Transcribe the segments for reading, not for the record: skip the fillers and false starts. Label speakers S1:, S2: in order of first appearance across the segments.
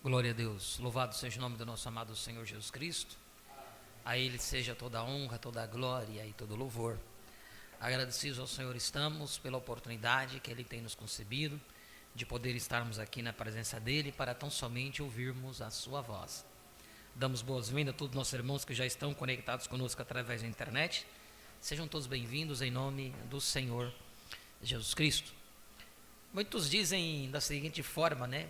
S1: Glória a Deus, louvado seja o nome do nosso amado Senhor Jesus Cristo. A Ele seja toda a honra, toda a glória e todo o louvor. Agradecidos ao Senhor estamos pela oportunidade que Ele tem nos concedido de poder estarmos aqui na presença dEle para tão somente ouvirmos a sua voz. Damos boas-vindas a todos os nossos irmãos que já estão conectados conosco através da internet. Sejam todos bem-vindos em nome do Senhor Jesus Cristo. Muitos dizem da seguinte forma, né?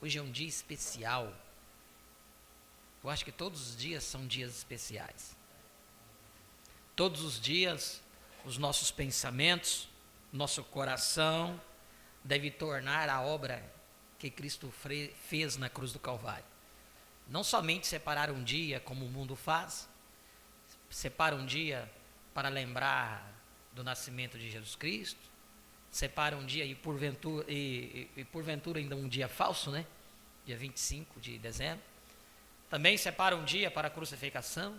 S1: Hoje é um dia especial. Eu acho que todos os dias são dias especiais. Todos os dias, os nossos pensamentos, nosso coração deve tornar a obra que Cristo fez na cruz do Calvário. Não somente separar um dia, como o mundo faz, separa um dia para lembrar do nascimento de Jesus Cristo, separa um dia e porventura ainda um dia falso, né? Dia 25 de dezembro. Também separa um dia para a crucificação,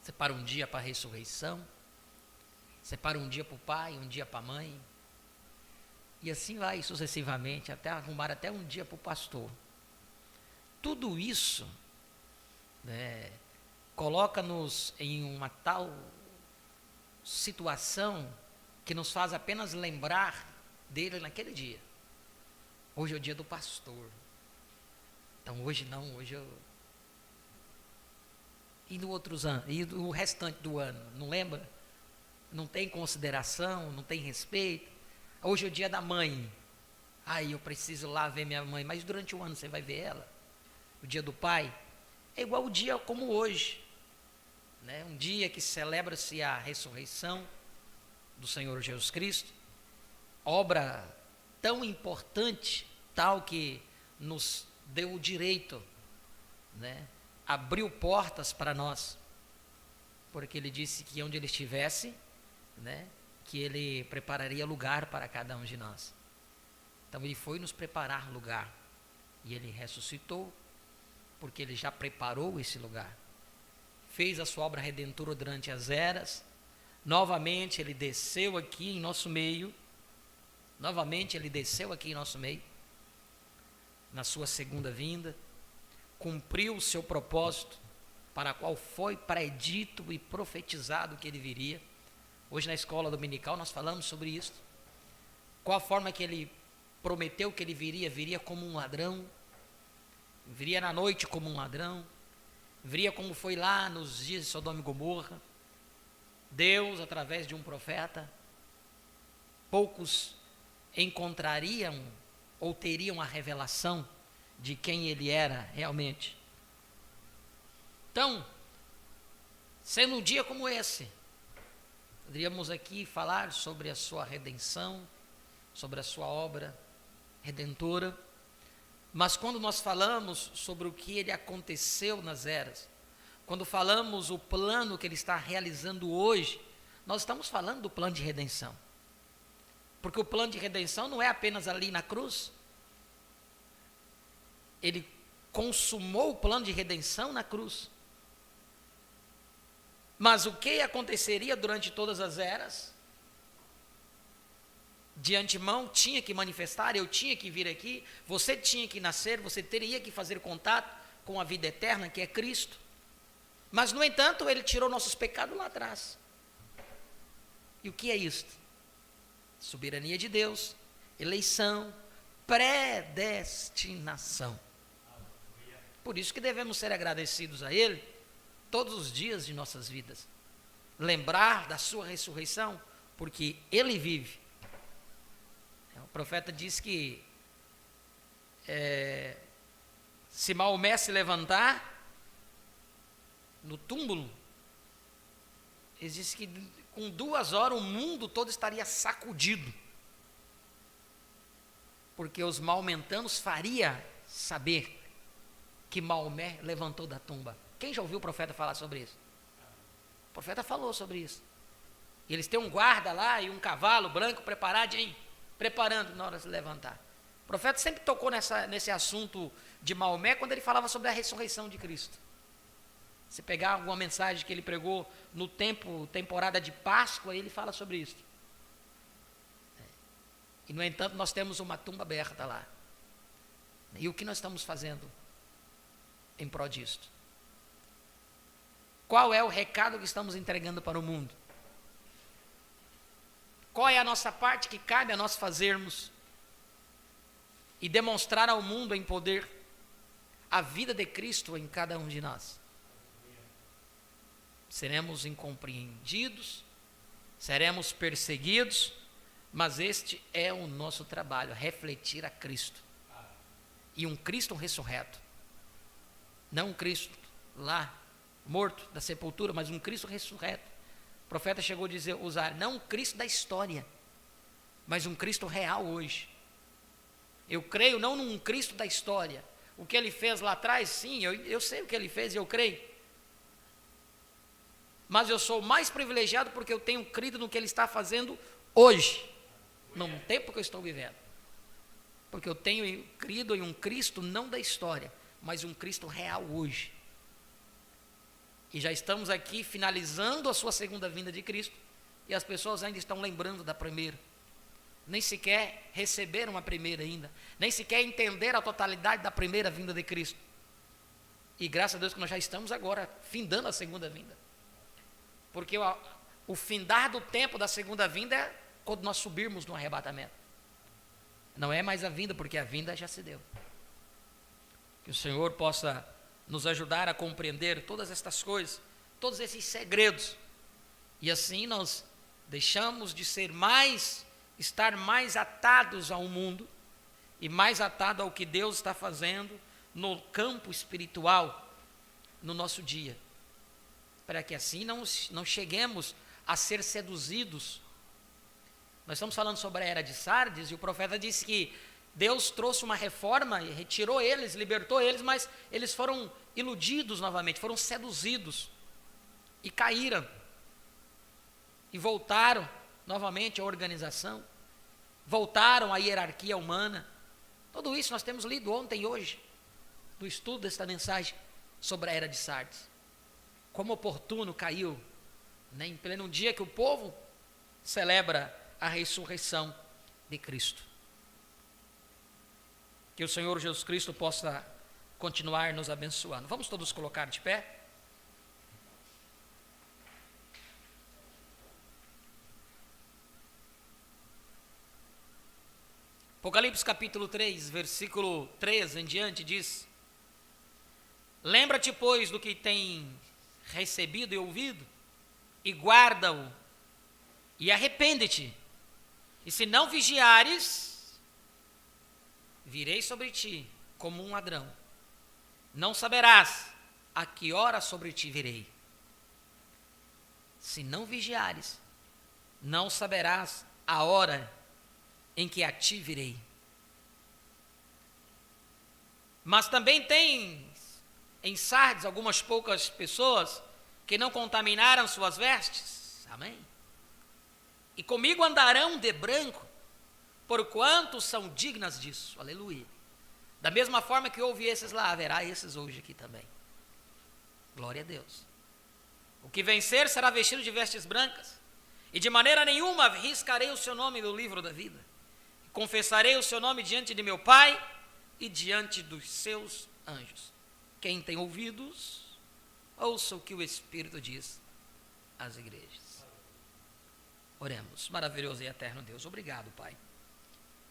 S1: separa um dia para a ressurreição, separa um dia para o pai, um dia para a mãe, e assim vai sucessivamente, até arrumar até um dia para o pastor. Tudo isso, né, coloca-nos em uma tal situação que nos faz apenas lembrar dele naquele dia. Hoje é o dia do pastor. Então hoje não, hoje eu... E no outros anos, e o restante do ano, não lembra? Não tem consideração, não tem respeito. Hoje é o dia da mãe. Eu preciso lá ver minha mãe, mas durante o ano você vai ver ela. O dia do pai é igual o dia como hoje, né? Um dia que celebra-se a ressurreição do Senhor Jesus Cristo, obra tão importante, tal que nos deu o direito, né? Abriu portas para nós, porque Ele disse que onde Ele estivesse, né, que Ele prepararia lugar para cada um de nós. Então Ele foi nos preparar lugar, e Ele ressuscitou, porque Ele já preparou esse lugar, fez a sua obra redentora durante as eras. Novamente Ele desceu aqui em nosso meio, na sua segunda vinda, cumpriu o seu propósito, para o qual foi predito e profetizado que Ele viria. Hoje na escola dominical nós falamos sobre isso, qual a forma que Ele prometeu que Ele viria como um ladrão, viria na noite como um ladrão, viria como foi lá nos dias de Sodoma e Gomorra. Deus, através de um profeta, poucos encontrariam ou teriam a revelação de quem Ele era realmente. Então, sendo um dia como esse, poderíamos aqui falar sobre a sua redenção, sobre a sua obra redentora, mas quando nós falamos sobre o que Ele aconteceu nas eras, quando falamos o plano que Ele está realizando hoje, nós estamos falando do plano de redenção. Porque o plano de redenção não é apenas ali na cruz. Ele consumou o plano de redenção na cruz. Mas o que aconteceria durante todas as eras? De antemão tinha que manifestar, eu tinha que vir aqui, você tinha que nascer, você teria que fazer contato com a vida eterna, que é Cristo. Mas, no entanto, Ele tirou nossos pecados lá atrás. E o que é isto? Soberania de Deus, eleição, predestinação. Por isso que devemos ser agradecidos a Ele todos os dias de nossas vidas. Lembrar da sua ressurreição, porque Ele vive. O profeta diz que se Maomé se levantar no túmulo, ele disse que com 2 horas o mundo todo estaria sacudido, porque os maometanos faria saber que Maomé levantou da tumba. Quem já ouviu o profeta falar sobre isso? O profeta falou sobre isso. Eles têm um guarda lá e um cavalo branco preparando na hora de se levantar. O profeta sempre tocou nesse assunto de Maomé quando ele falava sobre a ressurreição de Cristo. Se pegar alguma mensagem que ele pregou no temporada de Páscoa, ele fala sobre isso. E no entanto nós temos uma tumba aberta lá. E o que nós estamos fazendo em prol disto? Qual é o recado que estamos entregando para o mundo? Qual é a nossa parte que cabe a nós fazermos e demonstrar ao mundo em poder a vida de Cristo em cada um de nós? Seremos incompreendidos, seremos perseguidos, mas este é o nosso trabalho, refletir a Cristo. E um Cristo ressurreto. Não um Cristo lá, morto da sepultura, mas um Cristo ressurreto. O profeta chegou a usar, não um Cristo da história, mas um Cristo real hoje. Eu creio não num Cristo da história. O que ele fez lá atrás, sim, eu sei o que ele fez e eu creio. Mas eu sou mais privilegiado porque eu tenho crido no que ele está fazendo hoje, no tempo que eu estou vivendo. Porque eu tenho crido em um Cristo não da história, mas um Cristo real hoje. E já estamos aqui finalizando a sua segunda vinda de Cristo, e as pessoas ainda estão lembrando da primeira. Nem sequer receberam a primeira ainda, nem sequer entenderam a totalidade da primeira vinda de Cristo. E graças a Deus que nós já estamos agora findando a segunda vinda. Porque o findar do tempo da segunda vinda é quando nós subirmos no arrebatamento. Não é mais a vinda, porque a vinda já se deu. Que o Senhor possa nos ajudar a compreender todas estas coisas, todos esses segredos. E assim nós deixamos de estar mais atados ao mundo e mais atados ao que Deus está fazendo no campo espiritual no nosso dia. Para que assim não cheguemos a ser seduzidos. Nós estamos falando sobre a era de Sardes e o profeta disse que Deus trouxe uma reforma e retirou eles, libertou eles, mas eles foram iludidos novamente, foram seduzidos e caíram e voltaram novamente à organização, voltaram à hierarquia humana. Tudo isso nós temos lido ontem e hoje, do estudo desta mensagem sobre a era de Sardes. Como oportuno caiu, né, em pleno dia que o povo celebra a ressurreição de Cristo. Que o Senhor Jesus Cristo possa continuar nos abençoando. Vamos todos colocar de pé? Apocalipse capítulo 3, versículo 3 em diante diz: lembra-te, pois, do que tem recebido e ouvido, e guarda-o, e arrepende-te. E se não vigiares, virei sobre ti como um ladrão. Não saberás a que hora sobre ti virei. Se não vigiares, não saberás a hora em que a ti virei. Mas também tem em Sardes algumas poucas pessoas que não contaminaram suas vestes. Amém? E comigo andarão de branco, porquanto são dignas disso. Aleluia. Da mesma forma que houve esses lá, haverá esses hoje aqui também. Glória a Deus. O que vencer será vestido de vestes brancas, e de maneira nenhuma riscarei o seu nome do livro da vida. Confessarei o seu nome diante de meu Pai e diante dos seus anjos. Quem tem ouvidos, ouça o que o Espírito diz às igrejas. Oremos. Maravilhoso e eterno Deus, obrigado, Pai,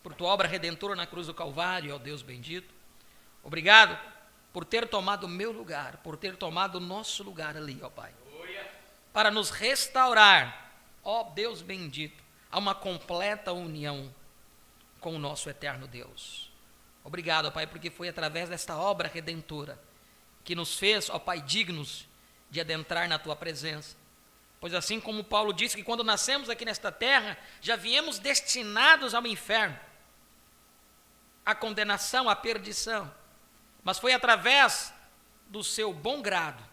S1: por tua obra redentora na cruz do Calvário, ó Deus bendito. Obrigado por ter tomado o meu lugar, por ter tomado o nosso lugar ali, ó Pai, para nos restaurar, ó Deus bendito, a uma completa união com o nosso eterno Deus. Obrigado, ó Pai, porque foi através desta obra redentora que nos fez, ó Pai, dignos de adentrar na tua presença. Pois assim como Paulo disse que quando nascemos aqui nesta terra, já viemos destinados ao inferno, à condenação, à perdição. Mas foi através do seu bom grado,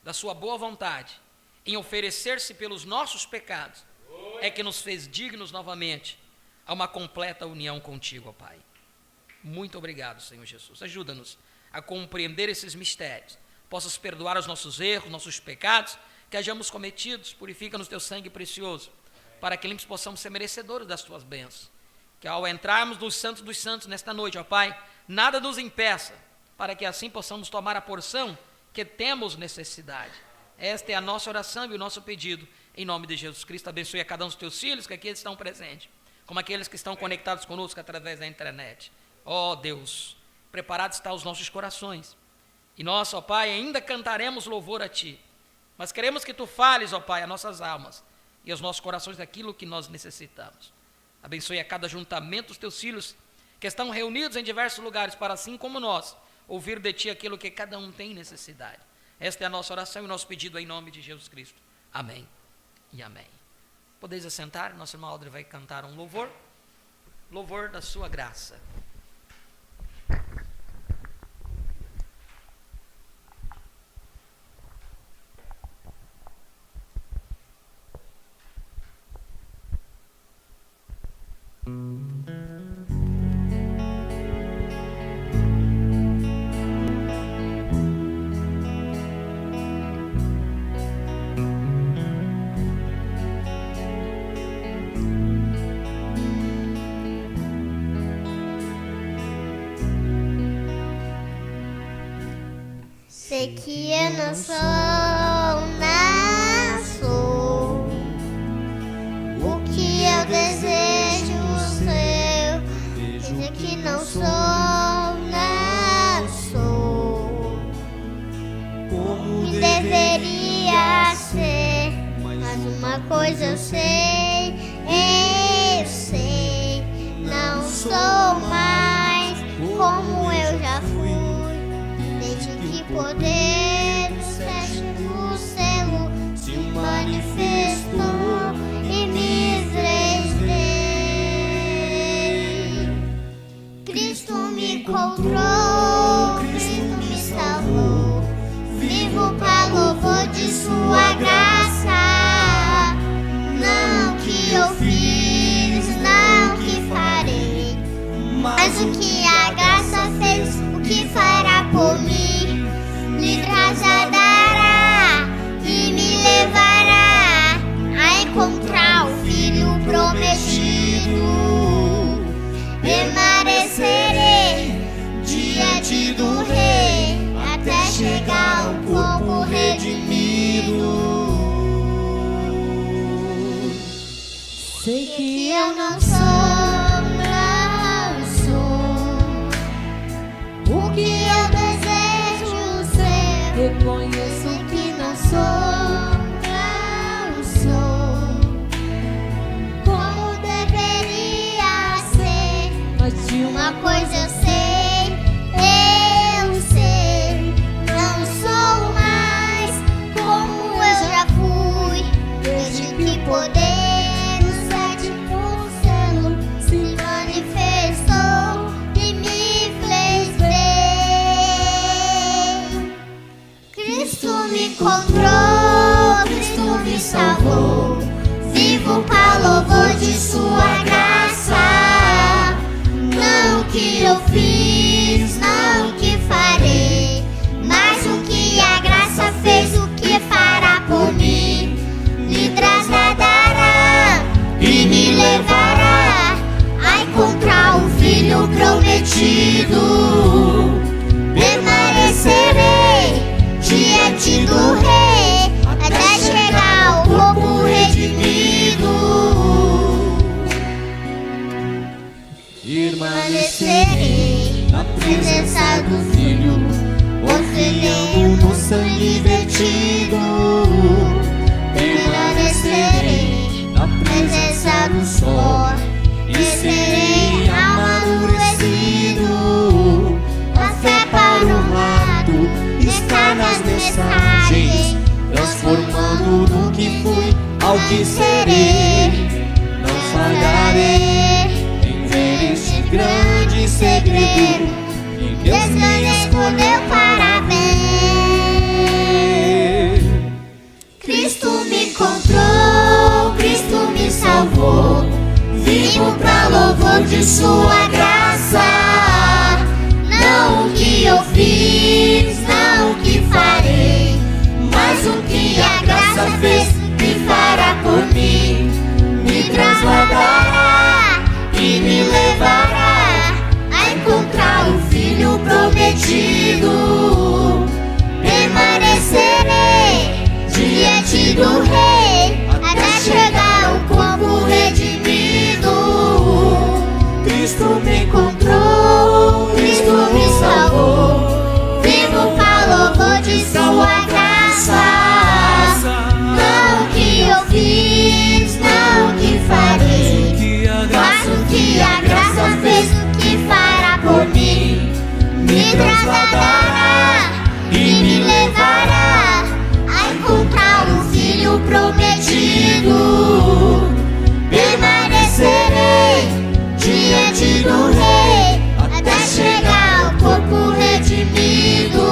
S1: da sua boa vontade, em oferecer-se pelos nossos pecados, é que nos fez dignos novamente a uma completa união contigo, ó Pai. Muito obrigado, Senhor Jesus. Ajuda-nos a compreender esses mistérios. Possas perdoar os nossos erros, nossos pecados, que hajamos cometidos. Purifica-nos teu sangue precioso, para que limpos possamos ser merecedores das tuas bênçãos. Que ao entrarmos nos santos dos santos nesta noite, ó Pai, nada nos impeça, para que assim possamos tomar a porção que temos necessidade. Esta é a nossa oração e o nosso pedido, em nome de Jesus Cristo. Abençoe a cada um dos teus filhos que aqui estão presentes, como aqueles que estão conectados conosco através da internet. Ó Deus, preparados estão os nossos corações, e nós, ó Pai, ainda cantaremos louvor a Ti, mas queremos que Tu fales, ó Pai, a nossas almas e aos nossos corações daquilo que nós necessitamos. Abençoe a cada ajuntamento dos Teus filhos que estão reunidos em diversos lugares, para assim como nós, ouvir de Ti aquilo que cada um tem necessidade. Esta é a nossa oração e o nosso pedido em nome de Jesus Cristo. Amém e amém. Podeis assentar, nosso irmão Aldre vai cantar um louvor, louvor da sua graça.
S2: Sei que eu não sou o que eu desejo ser. Vejo que não sou como deveria ser. Mas uma coisa eu sei, não sou mais como eu já fui. Poder do sétimo selo se manifestou e me fez ver. Cristo me encontrou, Cristo me salvou. Vivo para louvor de sua graça. Não o que eu fiz, não o que farei, mas o que a graça fez, o que fará por mim. Me trasladará e me levará a encontrar o Filho prometido. Permanecerei diante do Rei até chegar ao povo redimido. Sei que eu não sou o que eu desejo. Reconheço que não sou como deveria ser. Mas de uma coisa eu sei, não sou mais como eu já fui. Desde que poder no sétimo selo se manifestou e me fez ver. Cristo me encontrou, Cristo me salvou. Vivo para louvor de sua graça. Não o que eu fiz, não o que farei, mas o que a graça fez, o que fará por mim. Me trasladará e me levará a encontrar o Filho prometido. Permanecerei diante do Rei até chegar ao povo redimido. Permanecerei na presença do Filho, oferecendo sangue vertido. Permanecerei na presença do Sol e serei amadurecido. A fé para o mato está nas mensagens, transformando do que fui ao que serei. Não falharei em ver este grande segredo que Deus me escolheu para ver. Cristo me encontrou, Cristo me salvou. Vivo para louvor de sua graça. Não o que eu fiz, não o que farei, mas o que a graça fez, me fará por mim. Me trasladará e me levará a encontrar o Filho Cristo me encontrou, Cristo me salvou. Vivo para louvor de sua graça. Não o que eu fiz, não o que farei, mas o que a graça fez, o que fará por mim. Me trasladará e me levará a encontrar o Filho prometido. Permanecerei diante do Rei até chegar ao corpo redimido.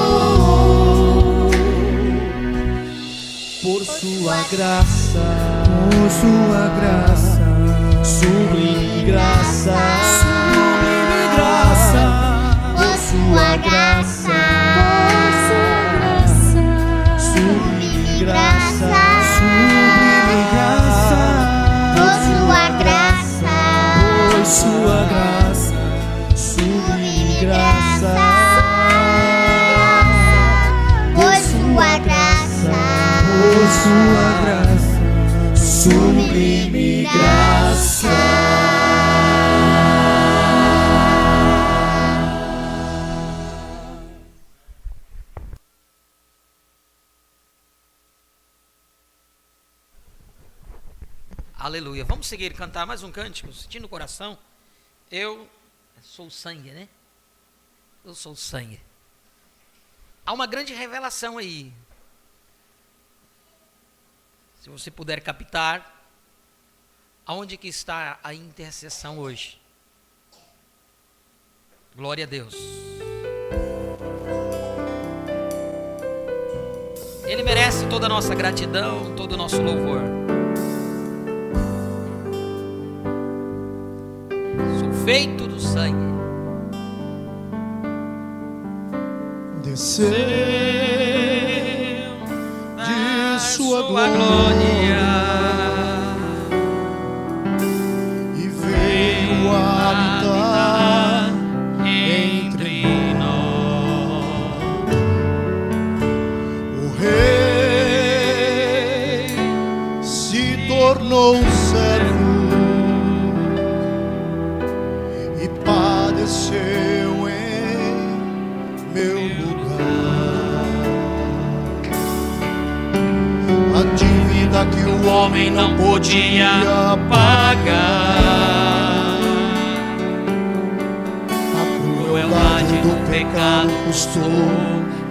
S3: Por sua graça, sublime graça,
S2: Por sua graça, sublime graça, por sua graça,
S3: sublime graça,
S2: por sua graça,
S3: por sua graça, sublime graça.
S1: Aleluia. Vamos seguir cantar mais um cântico, sentindo o coração. Eu sou sangue, né? Eu sou sangue. Há uma grande revelação aí. Se você puder captar, aonde que está a intercessão hoje? Glória a Deus. Ele merece toda a nossa gratidão, todo o nosso louvor. Sou feito do sangue.
S3: Desceu de sua glória e veio habitar entre nós. O Rei se tornou servo e padeceu em meu lugar. A dívida que o homem não podia pagar, a crueldade do pecado custou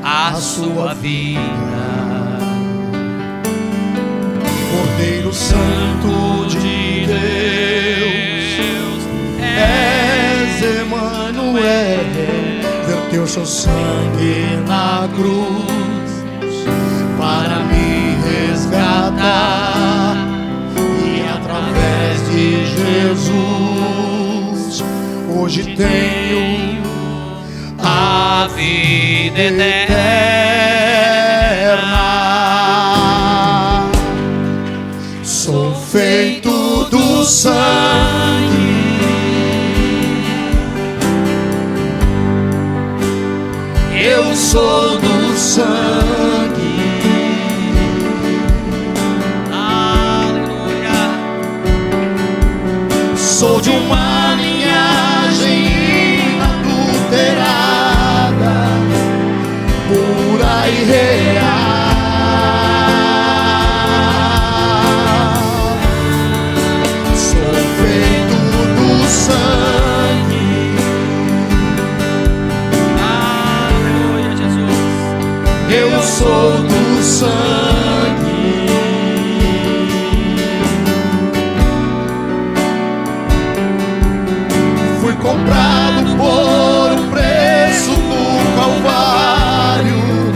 S3: a sua vida. Cordeiro Santo de Deus, és Emanuel, verteu seu sangue na cruz para me resgatar, e através de Jesus hoje tenho a vida eterna. Sou feito do sangue, eu sou do sangue. Aleluia. Sou de uma linhagem inadulterada, pura e real. Sou feito do sangue. Eu sou do sangue. Fui comprado por um preço do Calvário,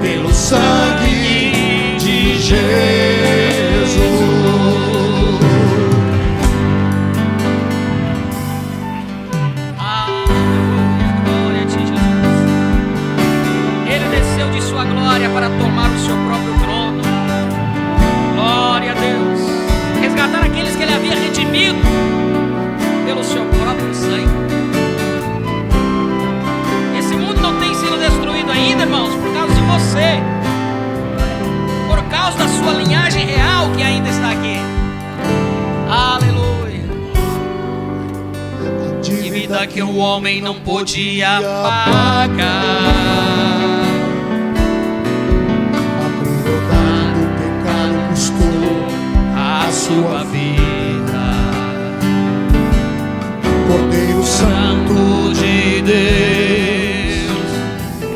S3: pelo sangue de Jesus.
S1: Glória a ti, Jesus. Ele desceu de sua glória para tomar o seu próprio trono. dívida que o homem não podia pagar.
S3: A crueldade do pecado custou
S1: A sua vida,
S3: Cordeiro
S1: Santo de Deus,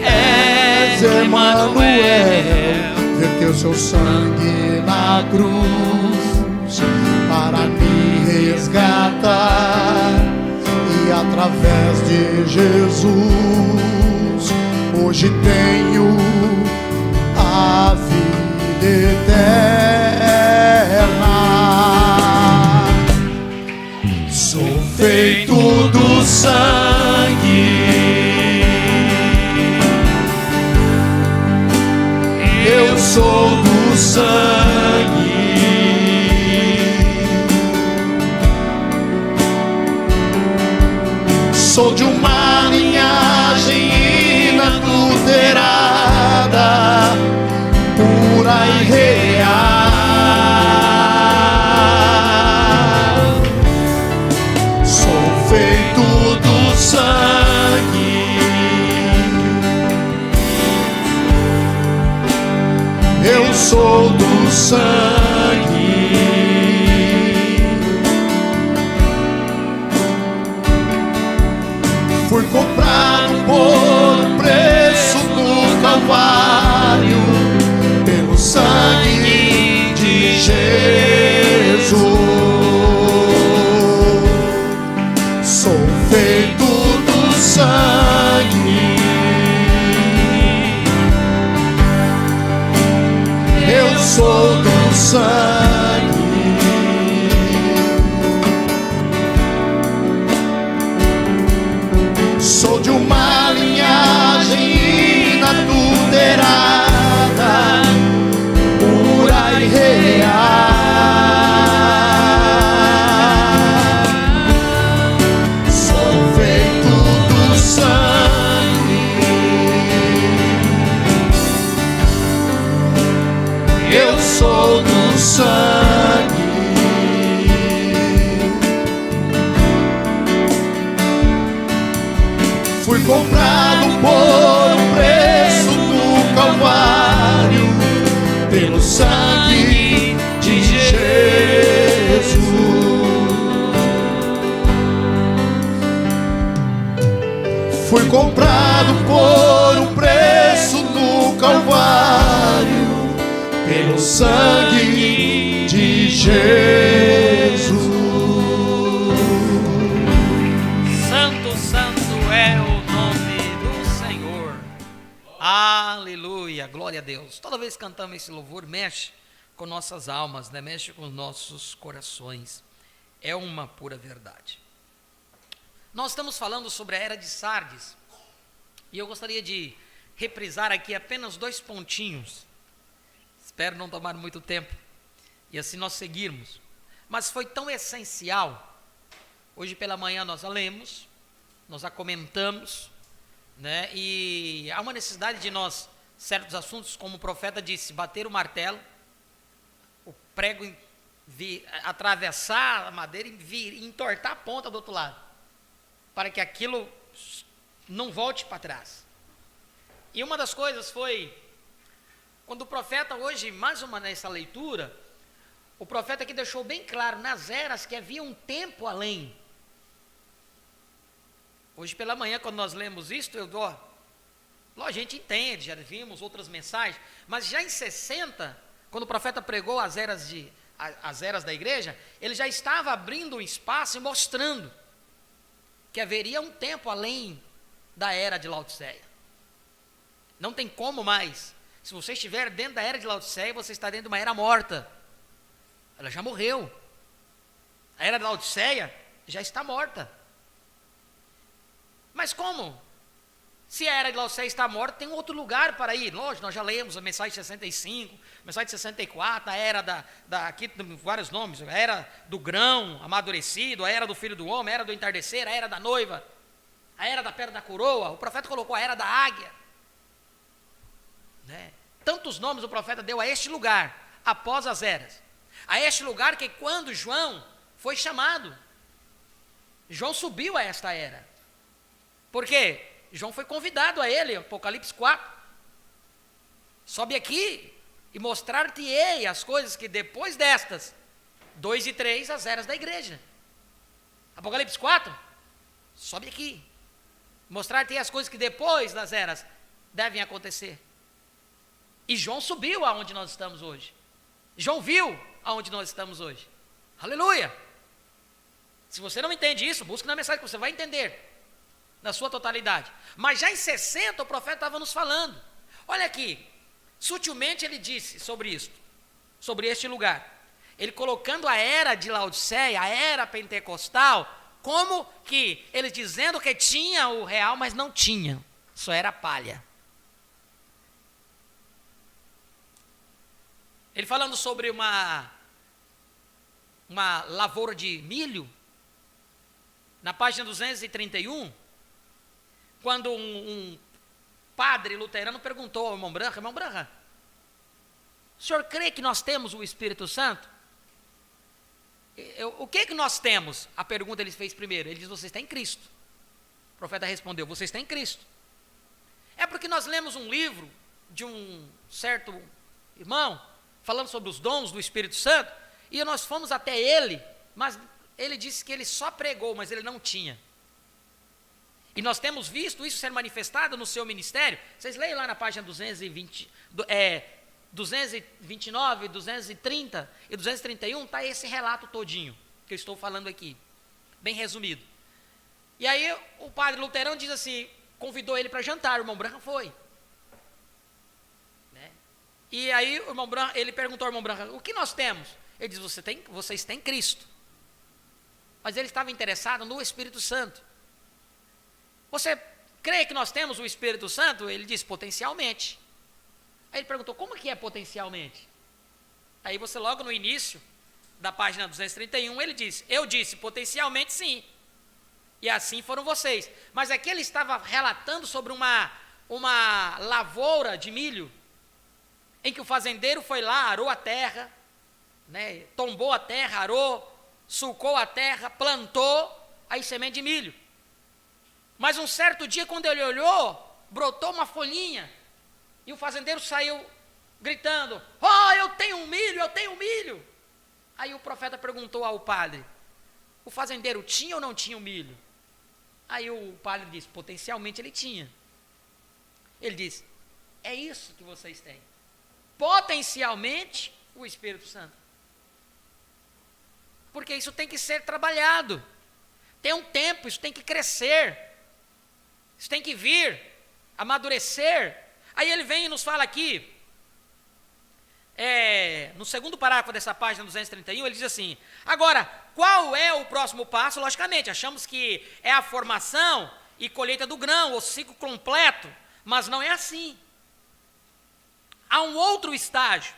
S1: és
S3: Emanuel, verteu seu sangue na cruz para me resgatar, e através de Jesus hoje tenho a vida eterna. Sou feito do sangue, eu sou do sangue. Sou de uma linhagem inadulterada, pura e real. Sou feito do sangue, eu sou do sangue. Fui comprado por um preço no Calvário, pelo sangue de Jesus. Sou feito do sangue, eu sou do sangue. Sou de uma linhagem inadulterada, pura e real. Sou feito do sangue, eu sou do sangue. Fui comprado por um preço no Calvário, pelo sangue de Jesus. Fui comprado por um preço no Calvário, pelo sangue de Jesus.
S1: Santo, santo é o nome do Senhor. Aleluia, glória a Deus. Toda vez que cantamos esse louvor, mexe com nossas almas, né? Mexe com nossos corações. É uma pura verdade. Nós estamos falando sobre a era de Sardes, e eu gostaria de reprisar aqui apenas 2 pontinhos. Espero não tomar muito tempo, e assim nós seguirmos. Mas foi tão essencial. Hoje pela manhã nós a lemos, nós a comentamos, né? E há uma necessidade de nós, certos assuntos, como o profeta disse, bater o martelo, o prego atravessar a madeira e entortar a ponta do outro lado, para que aquilo não volte para trás. E uma das coisas foi, quando o profeta hoje, mais uma nessa leitura, o profeta aqui deixou bem claro nas eras que havia um tempo além. Hoje pela manhã, quando nós lemos isto, a gente entende, já vimos outras mensagens, mas já em 60, quando o profeta pregou as eras da igreja, ele já estava abrindo um espaço e mostrando que haveria um tempo além da era de Laodiceia. Não tem como mais. Se você estiver dentro da era de Laodiceia, você está dentro de uma era morta. Ela já morreu. A era de Laodiceia já está morta. Mas como? Se a era de Laodiceia está morta, tem um outro lugar para ir. Lógico, nós já lemos a mensagem de 65, a mensagem de 64, a era aqui tem vários nomes, a era do grão amadurecido, a era do filho do homem, a era do entardecer, a era da noiva, a era da pedra da coroa. O profeta colocou a era da águia, né? Tantos nomes o profeta deu a este lugar, após as eras. A este lugar que quando João foi chamado, João subiu a esta era. Por quê? João foi convidado a ele, Apocalipse 4. Sobe aqui e mostrar-te-ei as coisas que depois destas, 2 e 3, as eras da igreja. Apocalipse 4, sobe aqui. Mostrar-te as coisas que depois das eras devem acontecer. E João subiu aonde nós estamos hoje. João viu aonde nós estamos hoje. Aleluia! Se você não entende isso, busque na mensagem que você vai entender na sua totalidade. Mas já em 60 o profeta estava nos falando. Olha aqui, sutilmente ele disse sobre isso, sobre este lugar. Ele colocando a era de Laodiceia, a era pentecostal, como que eles dizendo que tinha o real, mas não tinha, só era palha. Ele falando sobre uma lavoura de milho, na página 231, quando um padre luterano perguntou ao irmão Branham, o senhor crê que nós temos o Espírito Santo? O que nós temos? A pergunta ele fez primeiro. Ele diz, vocês têm Cristo. O profeta respondeu, vocês têm Cristo. É porque nós lemos um livro de um certo irmão, falando sobre os dons do Espírito Santo, e nós fomos até ele, mas ele disse que ele só pregou, mas ele não tinha. E nós temos visto isso ser manifestado no seu ministério. Vocês leem lá na página 229, 230 e 231, está esse relato todinho que eu estou falando aqui, bem resumido. E aí o padre luterano diz assim, convidou ele para jantar, o irmão Branham foi. Né? E aí o irmão Branham, ele perguntou ao irmão Branham, o que nós temos? Ele diz, vocês têm Cristo. Mas ele estava interessado no Espírito Santo. Você crê que nós temos o Espírito Santo? Ele disse, potencialmente. Aí ele perguntou, como que é potencialmente? Aí você logo no início da página 231, ele disse, eu disse, potencialmente sim. E assim foram vocês. Mas aqui ele estava relatando sobre uma lavoura de milho, em que o fazendeiro foi lá, arou a terra, né, tombou a terra, arou, sulcou a terra, plantou aí semente de milho. Mas um certo dia, quando ele olhou, brotou uma folhinha, e o fazendeiro saiu gritando, eu tenho milho, eu tenho milho. Aí o profeta perguntou ao padre, o fazendeiro tinha ou não tinha o milho? Aí o padre disse, potencialmente ele tinha. Ele disse, é isso que vocês têm. Potencialmente o Espírito Santo. Porque isso tem que ser trabalhado. Tem um tempo, isso tem que crescer. Isso tem que vir, amadurecer. Aí ele vem e nos fala aqui, no segundo parágrafo dessa página 231, ele diz assim, agora, qual é o próximo passo? Logicamente, achamos que é a formação e colheita do grão, o ciclo completo, mas não é assim. Há um outro estágio.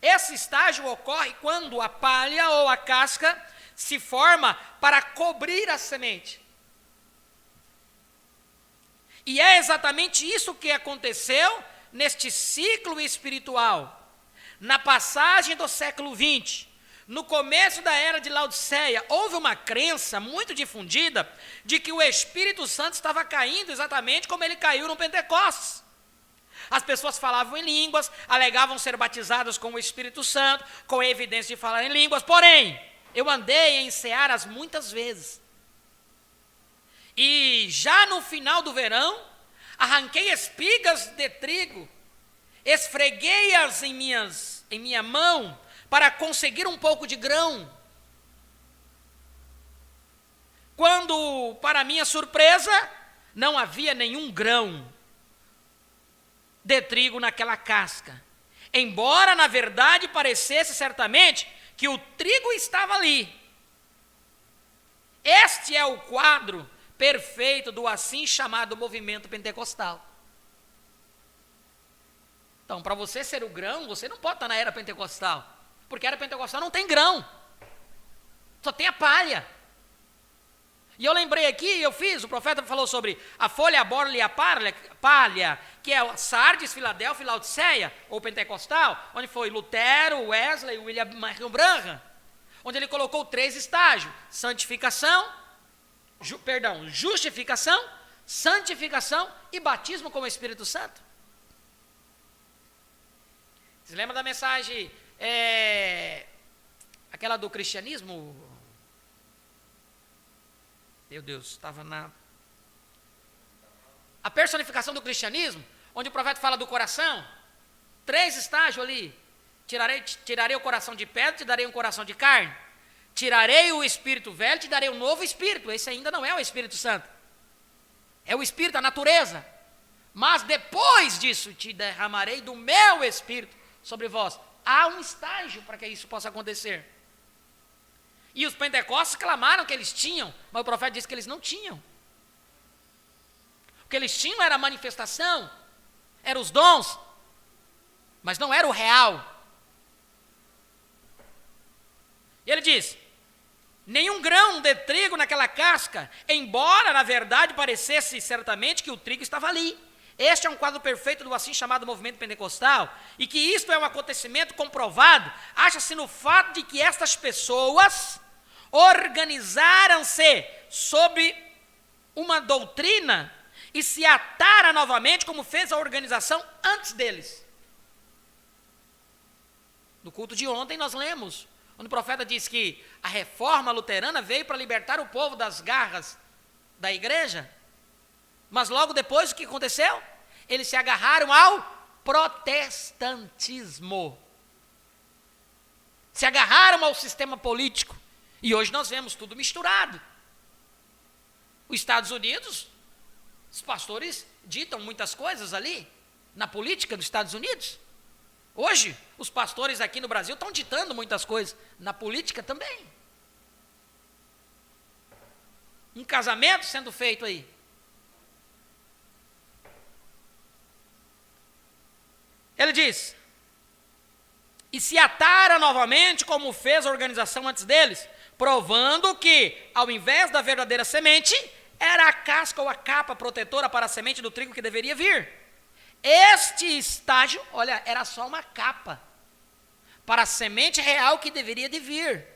S1: Esse estágio ocorre quando a palha ou a casca se forma para cobrir a semente. E é exatamente isso que aconteceu neste ciclo espiritual. Na passagem do século XX, no começo da era de Laodiceia, houve uma crença muito difundida de que o Espírito Santo estava caindo exatamente como ele caiu no Pentecostes. As pessoas falavam em línguas, alegavam ser batizadas com o Espírito Santo, com evidência de falar em línguas. Porém, eu andei em Cearas muitas vezes. E já no final do verão, arranquei espigas de trigo, esfreguei-as em minha mão, para conseguir um pouco de grão. Quando, para minha surpresa, não havia nenhum grão de trigo naquela casca. Embora, na verdade, parecesse certamente que o trigo estava ali. Este é o quadro perfeito do assim chamado movimento pentecostal. Então, para você ser o grão, você não pode estar na era pentecostal, porque a era pentecostal não tem grão, só tem a palha. E eu lembrei aqui, o profeta falou sobre a folha, a borla e a palha, que é Sardes, Filadélfia e Laodiceia, ou pentecostal, onde foi Lutero, Wesley, William Branham, onde ele colocou 3 estágios: justificação, santificação e batismo com o Espírito Santo. Você lembra da mensagem, aquela do cristianismo? Meu Deus, estava a personificação do cristianismo, onde o profeta fala do coração, 3 estágios ali. Tirarei o coração de pedra, te darei um coração de carne. Tirarei o espírito velho, te darei um novo espírito. Esse ainda não é o Espírito Santo. É o espírito, a natureza. Mas depois disso, te derramarei do meu espírito sobre vós. Há um estágio para que isso possa acontecer. E os pentecostes clamaram que eles tinham, mas o profeta disse que eles não tinham. O que eles tinham era a manifestação, eram os dons, mas não era o real. E ele diz: nenhum grão de trigo naquela casca, embora na verdade parecesse certamente que o trigo estava ali. Este é um quadro perfeito do assim chamado movimento pentecostal, e que isto é um acontecimento comprovado, acha-se no fato de que estas pessoas organizaram-se sob uma doutrina e se ataram novamente como fez a organização antes deles. No culto de ontem nós lemos, onde o profeta diz que a reforma luterana veio para libertar o povo das garras da igreja, mas logo depois o que aconteceu? Eles se agarraram ao protestantismo, se agarraram ao sistema político, e hoje nós vemos tudo misturado. Os Estados Unidos, os pastores ditam muitas coisas ali, na política dos Estados Unidos. Hoje, os pastores aqui no Brasil estão ditando muitas coisas, na política também. Um casamento sendo feito aí. Ele diz: e se ataram novamente como fez a organização antes deles, provando que, ao invés da verdadeira semente, era a casca ou a capa protetora para a semente do trigo que deveria vir. Este estágio, olha, era só uma capa para a semente real que deveria de vir.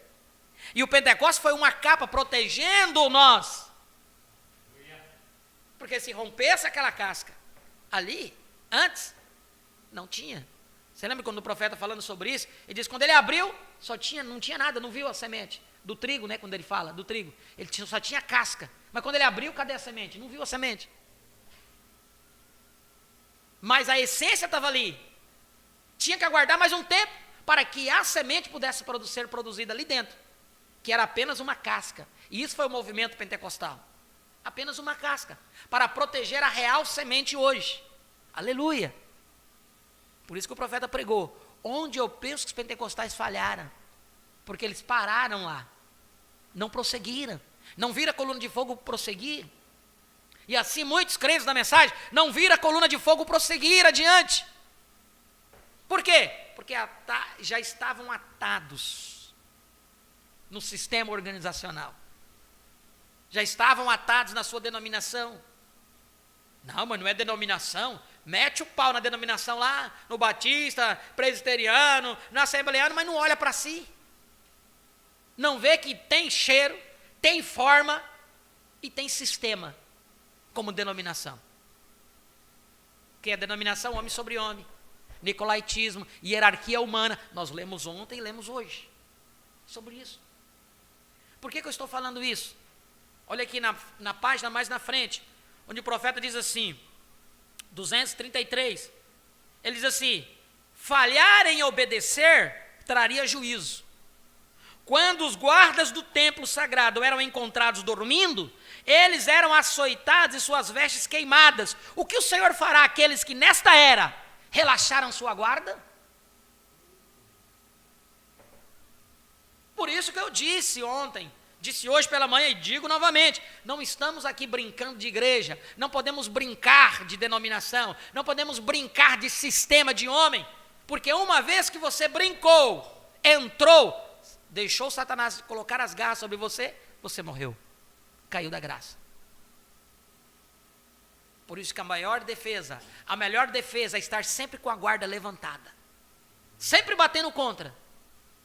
S1: E o Pentecostes foi uma capa protegendo nós. Porque se rompesse aquela casca ali, antes, não tinha. Você lembra quando o profeta falando sobre isso? Ele diz, quando ele abriu, não tinha nada, não viu a semente. Do trigo, né, quando ele fala, do trigo. Ele só tinha casca. Mas quando ele abriu, cadê a semente? Não viu a semente. Mas a essência estava ali. Tinha que aguardar mais um tempo para que a semente pudesse ser produzida ali dentro, que era apenas uma casca. E isso foi o movimento pentecostal. Apenas uma casca, para proteger a real semente hoje. Aleluia. Por isso que o profeta pregou, onde eu penso que os pentecostais falharam, porque eles pararam lá, não prosseguiram, não viram a coluna de fogo prosseguir. E assim muitos crentes da mensagem não viram a coluna de fogo prosseguir adiante. Por quê? Porque já estavam atados no sistema organizacional. Já estavam atados na sua denominação. Não, mas não é denominação. Mete o pau na denominação lá, no batista, presbiteriano, na assembleano, mas não olha para si. Não vê que tem cheiro, tem forma e tem sistema como denominação. Que é a denominação homem sobre homem, nicolaitismo, hierarquia humana. Nós lemos ontem e lemos hoje sobre isso. Por que eu estou falando isso? Olha aqui na página mais na frente, onde o profeta diz assim, 233, ele diz assim, falhar em obedecer traria juízo. Quando os guardas do templo sagrado eram encontrados dormindo, eles eram açoitados e suas vestes queimadas. O que o Senhor fará àqueles que nesta era relaxaram sua guarda? Por isso que eu disse ontem, disse hoje pela manhã e digo novamente, não estamos aqui brincando de igreja, não podemos brincar de denominação, não podemos brincar de sistema de homem, porque uma vez que você brincou, entrou, deixou Satanás colocar as garras sobre você, você morreu, caiu da graça. Por isso que a melhor defesa é estar sempre com a guarda levantada, sempre batendo contra,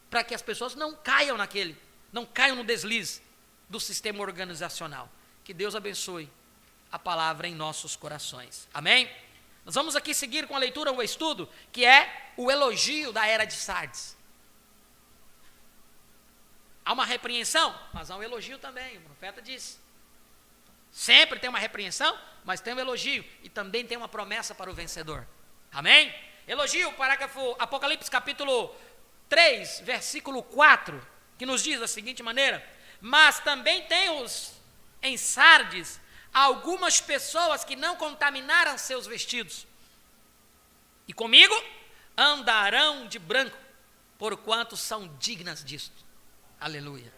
S1: para que as pessoas não caiam não caiam no deslize do sistema organizacional. Que Deus abençoe a palavra em nossos corações. Amém? Nós vamos aqui seguir com a leitura, o estudo, que é o elogio da era de Sardes. Há uma repreensão, mas há um elogio também, o profeta disse. Sempre tem uma repreensão, mas tem um elogio, e também tem uma promessa para o vencedor. Amém? Elogio, parágrafo Apocalipse capítulo 3, versículo 4, que nos diz da seguinte maneira: mas também tem em Sardes algumas pessoas que não contaminaram seus vestidos, e comigo andarão de branco, porquanto são dignas disto. Aleluia.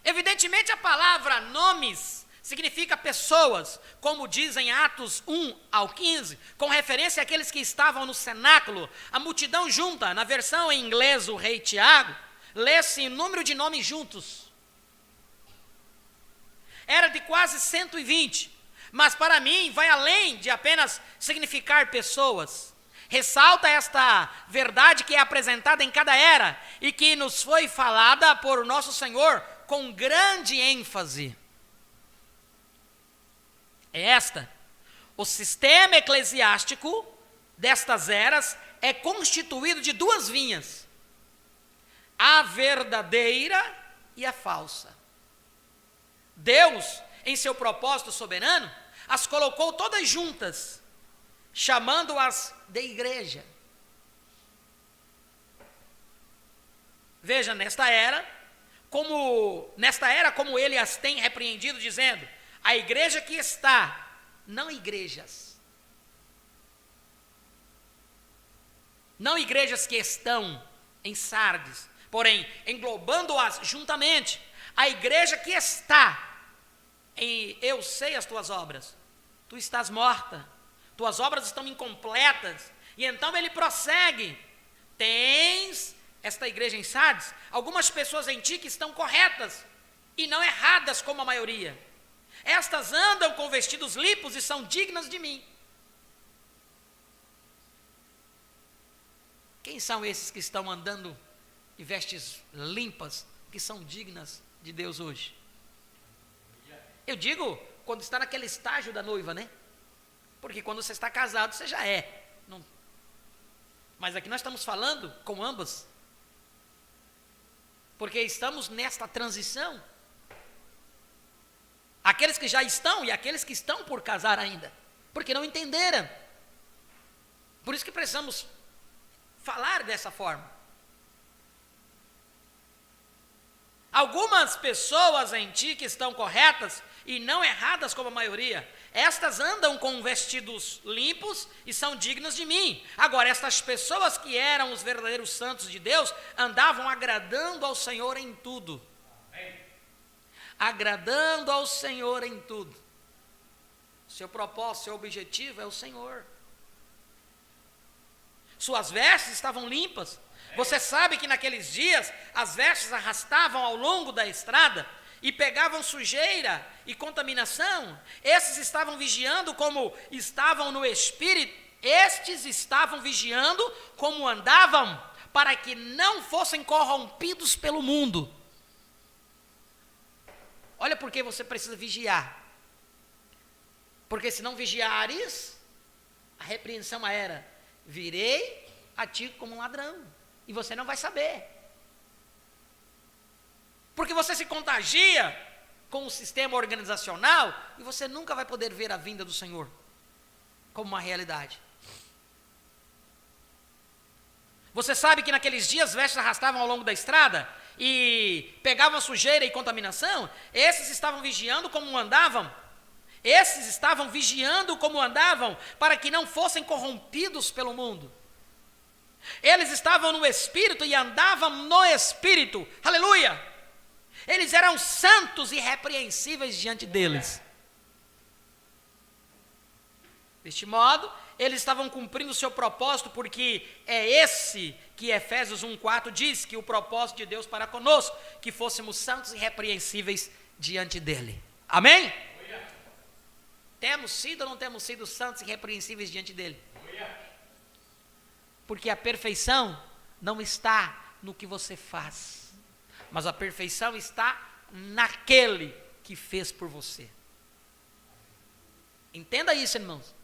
S1: Evidentemente a palavra nomes significa pessoas, como diz em Atos 1 ao 15, com referência àqueles que estavam no cenáculo, a multidão junta. Na versão em inglês, o rei Tiago, lê-se o número de nomes juntos. Era de quase 120, mas para mim vai além de apenas significar pessoas. Ressalta esta verdade que é apresentada em cada era e que nos foi falada por nosso Senhor com grande ênfase. É esta: o sistema eclesiástico destas eras é constituído de duas vinhas, a verdadeira e a falsa. Deus, em seu propósito soberano, as colocou todas juntas, chamando-as de igreja. Veja, nesta era, como ele as tem repreendido, dizendo: a igreja que está, não igrejas que estão em Sardes, porém, englobando-as juntamente, a igreja que está em eu sei as tuas obras, tu estás morta, tuas obras estão incompletas. E então ele prossegue: tens esta igreja em Sardes, algumas pessoas em ti que estão corretas e não erradas como a maioria. Estas andam com vestidos limpos e são dignas de mim. Quem são esses que estão andando de vestes limpas, que são dignas de Deus hoje? Eu digo quando está naquele estágio da noiva, né? Porque quando você está casado, você já é. Não. Mas aqui nós estamos falando com ambas, porque estamos nesta transição. Aqueles que já estão e aqueles que estão por casar ainda, porque não entenderam. Por isso que precisamos falar dessa forma. Algumas pessoas em ti que estão corretas e não erradas como a maioria, estas andam com vestidos limpos e são dignas de mim. Agora, estas pessoas que eram os verdadeiros santos de Deus, andavam agradando ao Senhor em tudo. Agradando ao Senhor em tudo. Seu propósito, seu objetivo é o Senhor. Suas vestes estavam limpas. Você sabe que naqueles dias as vestes arrastavam ao longo da estrada e pegavam sujeira e contaminação. Esses estavam vigiando como estavam no espírito. Estes estavam vigiando como andavam, para que não fossem corrompidos pelo mundo. Olha por que você precisa vigiar. Porque se não vigiares, a repreensão era: virei a ti como um ladrão. E você não vai saber. Porque você se contagia com o sistema organizacional e você nunca vai poder ver a vinda do Senhor como uma realidade. Você sabe que naqueles dias vestes arrastavam ao longo da estrada e pegavam sujeira e contaminação. Esses estavam vigiando como andavam. Esses estavam vigiando como andavam para que não fossem corrompidos pelo mundo. Eles estavam no Espírito e andavam no Espírito. Aleluia! Eles eram santos e irrepreensíveis diante deles. Deste modo, eles estavam cumprindo o seu propósito, porque é esse que Efésios 1,4 diz, que o propósito de Deus para conosco, que fôssemos santos e irrepreensíveis diante dele. Amém? Temos sido ou não temos sido santos e irrepreensíveis diante dele? Porque a perfeição não está no que você faz, mas a perfeição está naquele que fez por você. Entenda isso, irmãos.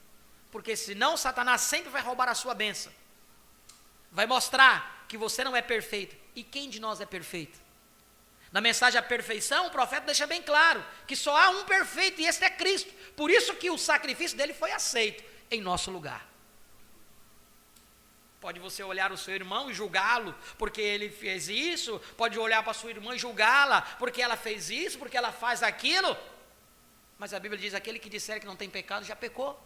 S1: Porque senão Satanás sempre vai roubar a sua bênção. Vai mostrar que você não é perfeito. E quem de nós é perfeito? Na mensagem à perfeição, o profeta deixa bem claro que só há um perfeito e esse é Cristo. Por isso que o sacrifício dele foi aceito em nosso lugar. Pode você olhar o seu irmão e julgá-lo porque ele fez isso. Pode olhar para a sua irmã e julgá-la porque ela fez isso, porque ela faz aquilo. Mas a Bíblia diz, aquele que disser que não tem pecado já pecou.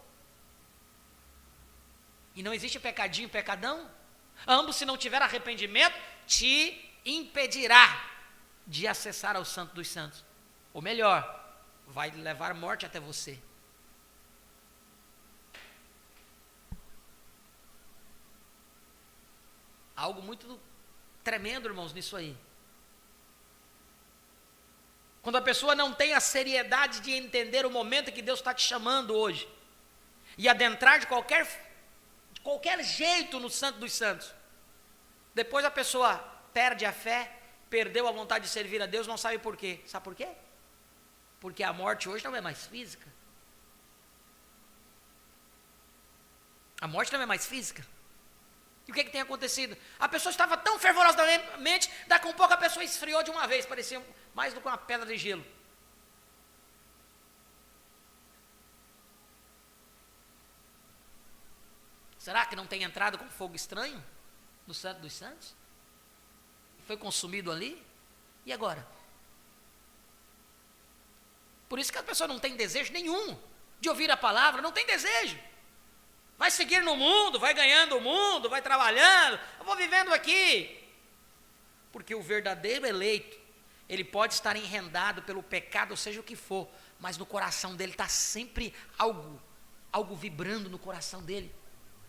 S1: E não existe pecadinho, pecadão. Ambos, se não tiver arrependimento, te impedirá de acessar ao Santo dos Santos. Ou melhor, vai levar morte até você. Algo muito tremendo, irmãos, nisso aí. Quando a pessoa não tem a seriedade de entender o momento que Deus está te chamando hoje, e adentrar de qualquer jeito no Santo dos Santos, depois a pessoa perde a fé, perdeu a vontade de servir a Deus, não sabe por quê. Sabe por quê? Porque a morte hoje não é mais física. A morte não é mais física. E o que tem acontecido? A pessoa estava tão fervorosamente, daqui a um pouco a pessoa esfriou de uma vez, parecia mais do que uma pedra de gelo. Será que não tem entrado com fogo estranho no Santo dos Santos? Foi consumido ali? E agora? Por isso que a pessoa não tem desejo nenhum de ouvir a palavra, não tem desejo. Vai seguir no mundo, vai ganhando o mundo, vai trabalhando, eu vou vivendo aqui. Porque o verdadeiro eleito, ele pode estar enredado pelo pecado, ou seja o que for, mas no coração dele está sempre algo vibrando no coração dele.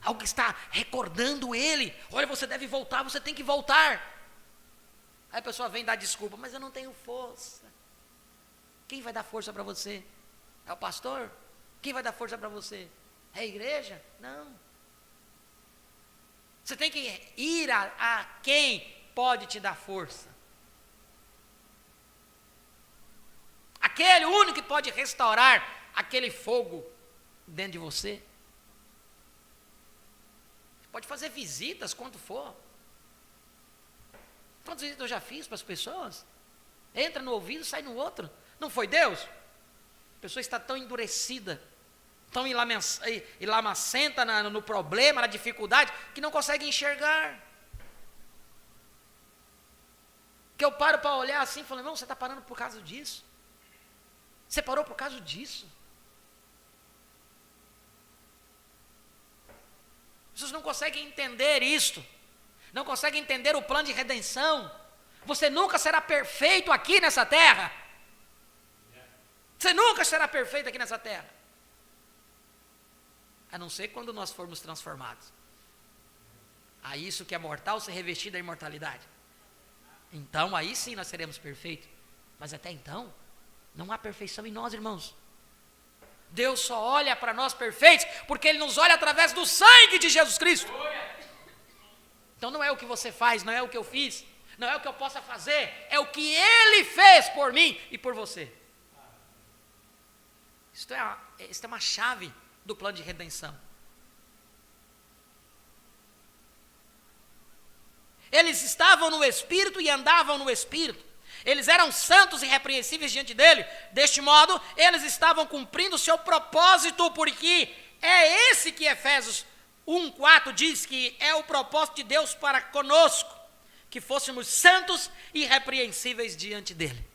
S1: Algo que está recordando ele. Olha, você deve voltar, você tem que voltar. Aí a pessoa vem dar desculpa, mas eu não tenho força. Quem vai dar força para você? É o pastor? Quem vai dar força para você? É a igreja? Não. Você tem que ir a quem pode te dar força. Aquele único que pode restaurar aquele fogo dentro de você. Pode fazer visitas quando for. Quantas visitas eu já fiz para as pessoas? Entra no ouvido, sai no outro. Não foi Deus? A pessoa está tão endurecida, tão enlamacenta no problema, na dificuldade, que não consegue enxergar. Que eu paro para olhar assim e falo, não, você está parando por causa disso. Você parou por causa disso. Vocês não conseguem entender isto. Não conseguem entender o plano de redenção. Você nunca será perfeito aqui nessa terra. Você nunca será perfeito aqui nessa terra. A não ser quando nós formos transformados. A isso que é mortal ser revestido da imortalidade. Então aí sim nós seremos perfeitos. Mas até então, não há perfeição em nós, irmãos. Deus só olha para nós perfeitos, porque Ele nos olha através do sangue de Jesus Cristo. Então não é o que você faz, não é o que eu fiz, não é o que eu possa fazer, é o que Ele fez por mim e por você. Isto é uma chave do plano de redenção. Eles estavam no Espírito e andavam no Espírito. Eles eram santos e irrepreensíveis diante dele. Deste modo, eles estavam cumprindo o seu propósito, porque é esse que Efésios 1:4 diz que é o propósito de Deus para conosco, que fôssemos santos e irrepreensíveis diante dele.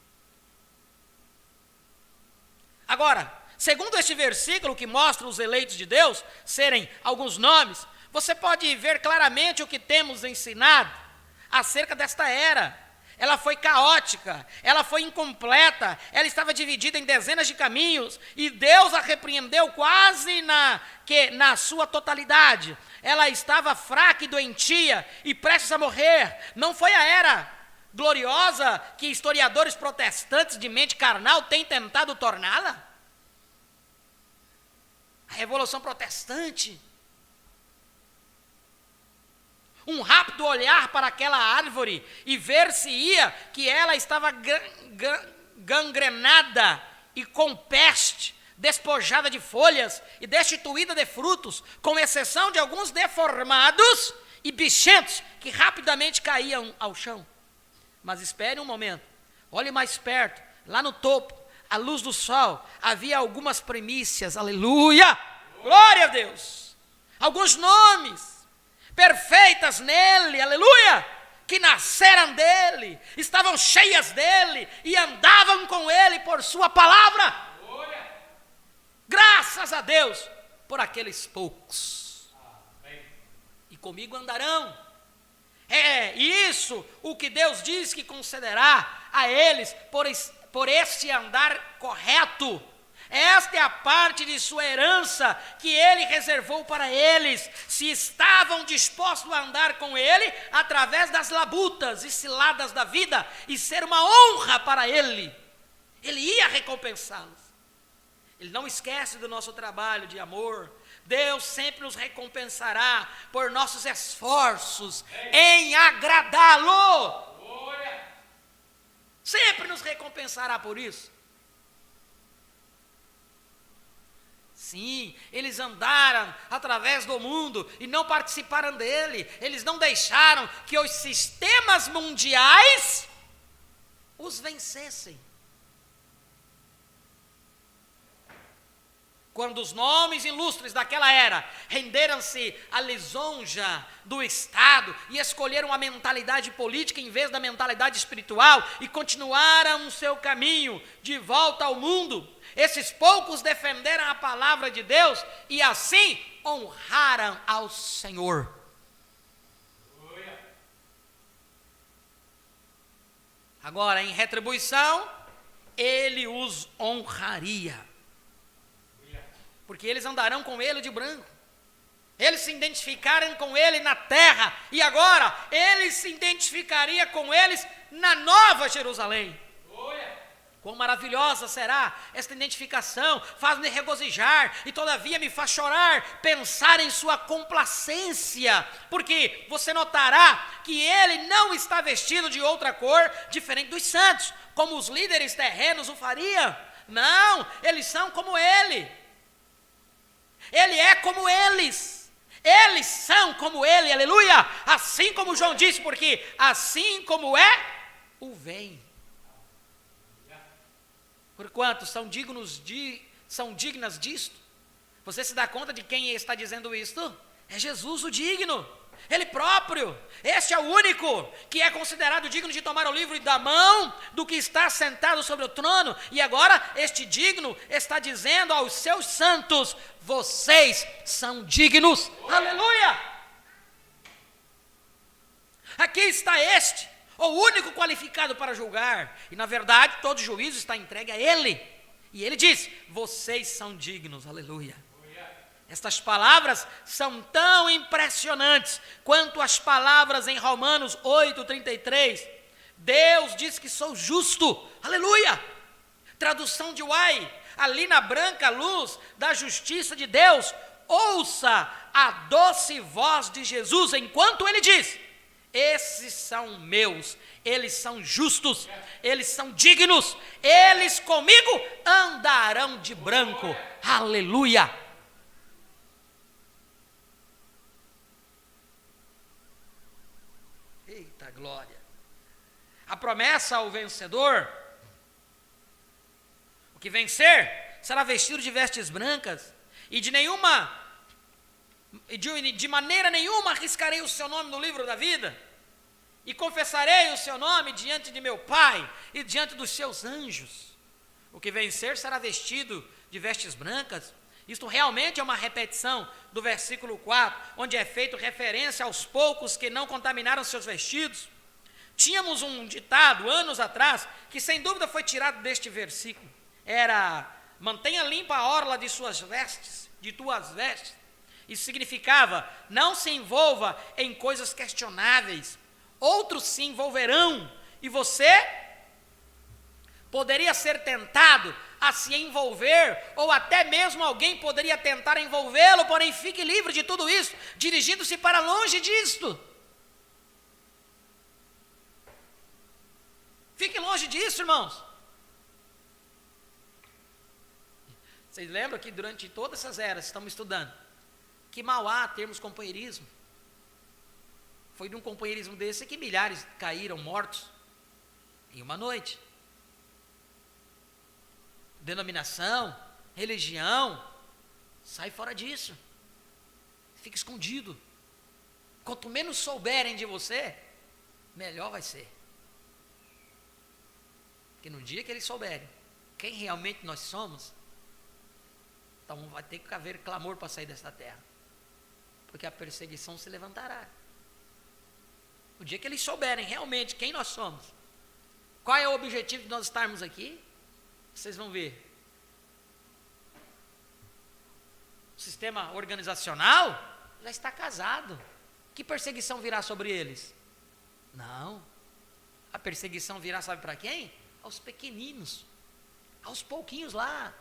S1: Agora, segundo este versículo que mostra os eleitos de Deus serem alguns nomes, você pode ver claramente o que temos ensinado acerca desta era. Ela foi caótica, ela foi incompleta, ela estava dividida em dezenas de caminhos, e Deus a repreendeu quase na sua totalidade. Ela estava fraca e doentia, e prestes a morrer. Não foi a era gloriosa que historiadores protestantes de mente carnal têm tentado torná-la? A Revolução Protestante. Um rápido olhar para aquela árvore e ver-se-ia que ela estava gangrenada e com peste, despojada de folhas e destituída de frutos, com exceção de alguns deformados e bichentos que rapidamente caíam ao chão. Mas espere um momento, olhe mais perto, lá no topo, à luz do sol, havia algumas primícias, aleluia, glória a Deus, alguns nomes, perfeitas nele, aleluia, que nasceram dele, estavam cheias dele e andavam com ele por sua palavra. Graças a Deus por aqueles poucos. E comigo andarão. É isso o que Deus diz que concederá a eles por este andar correto. Esta é a parte de sua herança que ele reservou para eles, se estavam dispostos a andar com ele através das labutas e ciladas da vida e ser uma honra para ele. Ele ia recompensá-los. Ele não esquece do nosso trabalho de amor. Deus sempre nos recompensará por nossos esforços em agradá-lo. Sempre nos recompensará por isso. Sim, eles andaram através do mundo e não participaram dele. Eles não deixaram que os sistemas mundiais os vencessem. Quando os nomes ilustres daquela era renderam-se à lisonja do Estado e escolheram a mentalidade política em vez da mentalidade espiritual e continuaram o seu caminho de volta ao mundo, esses poucos defenderam a palavra de Deus e assim honraram ao Senhor. Agora, em retribuição, ele os honraria. Porque eles andarão com ele de branco. Eles se identificaram com ele na terra. E agora, ele se identificaria com eles na Nova Jerusalém. Quão maravilhosa será esta identificação. Faz-me regozijar e todavia me faz chorar pensar em sua complacência. Porque você notará que ele não está vestido de outra cor diferente dos santos, como os líderes terrenos o fariam. Não, eles são como ele. Ele é como eles são como ele, aleluia, assim como João disse, porque assim como é, o vem. Porquanto são dignas disto. Você se dá conta de quem está dizendo isto? É Jesus o digno, ele próprio. Este é o único que é considerado digno de tomar o livro da mão do que está sentado sobre o trono. E agora este digno está dizendo aos seus santos: vocês são dignos, aleluia. Aqui está este, o único qualificado para julgar, e na verdade todo juízo está entregue a ele, e ele diz: vocês são dignos, aleluia. Estas palavras são tão impressionantes quanto as palavras em Romanos 8:33. Deus diz que sou justo, aleluia. Tradução de Uai, ali na branca luz da justiça de Deus, ouça a doce voz de Jesus enquanto ele diz: esses são meus, eles são justos, eles são dignos, eles comigo andarão de branco, aleluia. Eita glória! A promessa ao vencedor: o que vencer será vestido de vestes brancas, e de maneira nenhuma arriscarei o seu nome no livro da vida, e confessarei o seu nome diante de meu Pai e diante dos seus anjos. O que vencer será vestido de vestes brancas. Isto realmente é uma repetição do versículo 4, onde é feito referência aos poucos que não contaminaram seus vestidos. Tínhamos um ditado, anos atrás, que sem dúvida foi tirado deste versículo. Era: mantenha limpa a orla de suas vestes, de tuas vestes. Isso significava: não se envolva em coisas questionáveis. Outros se envolverão, e você poderia ser tentado a se envolver, ou até mesmo alguém poderia tentar envolvê-lo, porém fique livre de tudo isso, dirigindo-se para longe disto. Fique longe disso, irmãos. Vocês lembram que durante todas essas eras estamos estudando que mal há termos companheirismo. Foi de um companheirismo desse que milhares caíram mortos em uma noite. Denominação, religião, sai fora disso. Fica escondido. Quanto menos souberem de você, melhor vai ser. Porque no dia que eles souberem quem realmente nós somos, então vai ter que haver clamor para sair desta terra. Porque a perseguição se levantará. O dia que eles souberem realmente quem nós somos, qual é o objetivo de nós estarmos aqui, vocês vão ver. O sistema organizacional já está casado. Que perseguição virá sobre eles? Não. A perseguição virá, sabe para quem? Aos pequeninos. Aos pouquinhos lá.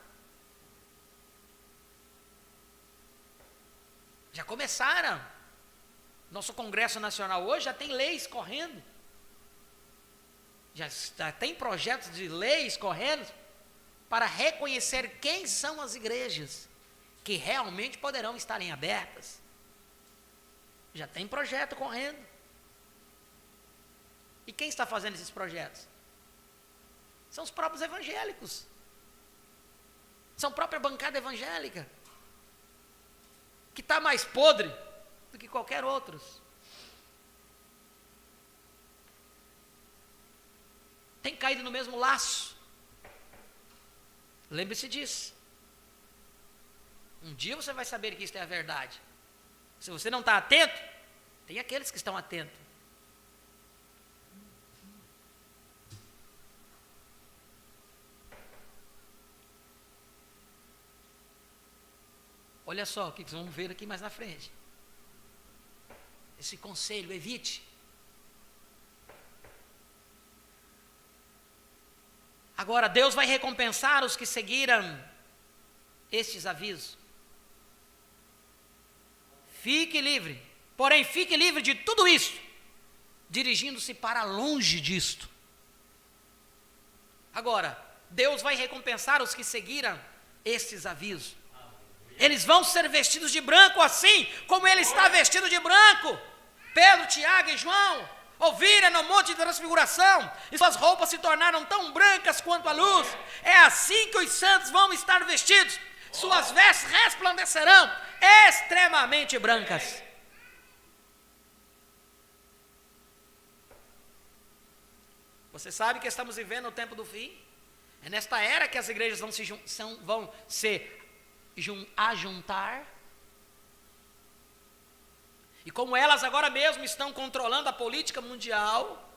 S1: Já começaram. Nosso Congresso Nacional hoje já tem leis correndo. Já tem projetos de leis correndo para reconhecer quem são as igrejas que realmente poderão estarem abertas. Já tem projeto correndo. E quem está fazendo esses projetos? São os próprios evangélicos. São a própria bancada evangélica, que está mais podre do que qualquer outros. Tem caído no mesmo laço. Lembre-se disso. Um dia você vai saber que isso é a verdade. Se você não está atento, tem aqueles que estão atentos. Olha só o que vamos ver aqui mais na frente. Esse conselho, evite. Agora, Deus vai recompensar os que seguiram estes avisos. Fique livre, porém fique livre de tudo isso, dirigindo-se para longe disto. Agora, Deus vai recompensar os que seguiram estes avisos. Eles vão ser vestidos de branco, assim como ele está vestido de branco. Pedro, Tiago e João ouviram no monte de transfiguração, e suas roupas se tornaram tão brancas quanto a luz. É assim que os santos vão estar vestidos. Suas vestes resplandecerão, extremamente brancas. Você sabe que estamos vivendo o tempo do fim? É nesta era que as igrejas vão se ajuntar. E como elas agora mesmo estão controlando a política mundial,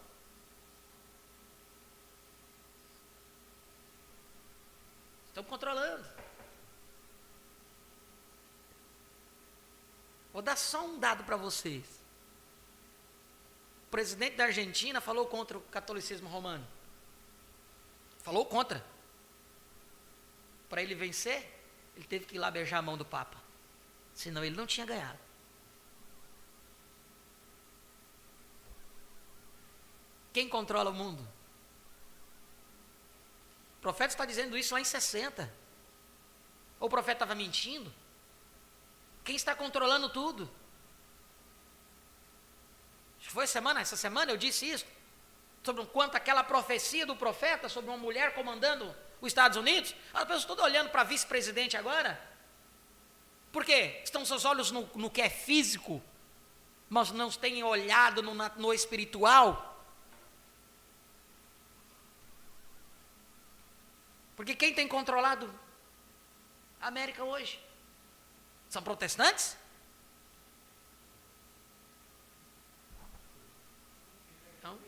S1: estão controlando. Vou dar só um dado para vocês. O presidente da Argentina falou contra o catolicismo romano. Falou contra. Para ele vencer, ele teve que ir lá beijar a mão do Papa. Senão ele não tinha ganhado. Quem controla o mundo? O profeta está dizendo isso lá em 60. Ou o profeta estava mentindo? Quem está controlando tudo? Foi essa semana eu disse isso, sobre o quanto aquela profecia do profeta sobre uma mulher comandando os Estados Unidos. As pessoas estão olhando para vice-presidente agora. Por quê? Estão seus olhos no que é físico, mas não têm olhado no espiritual. Porque quem tem controlado a América hoje? São protestantes? Então,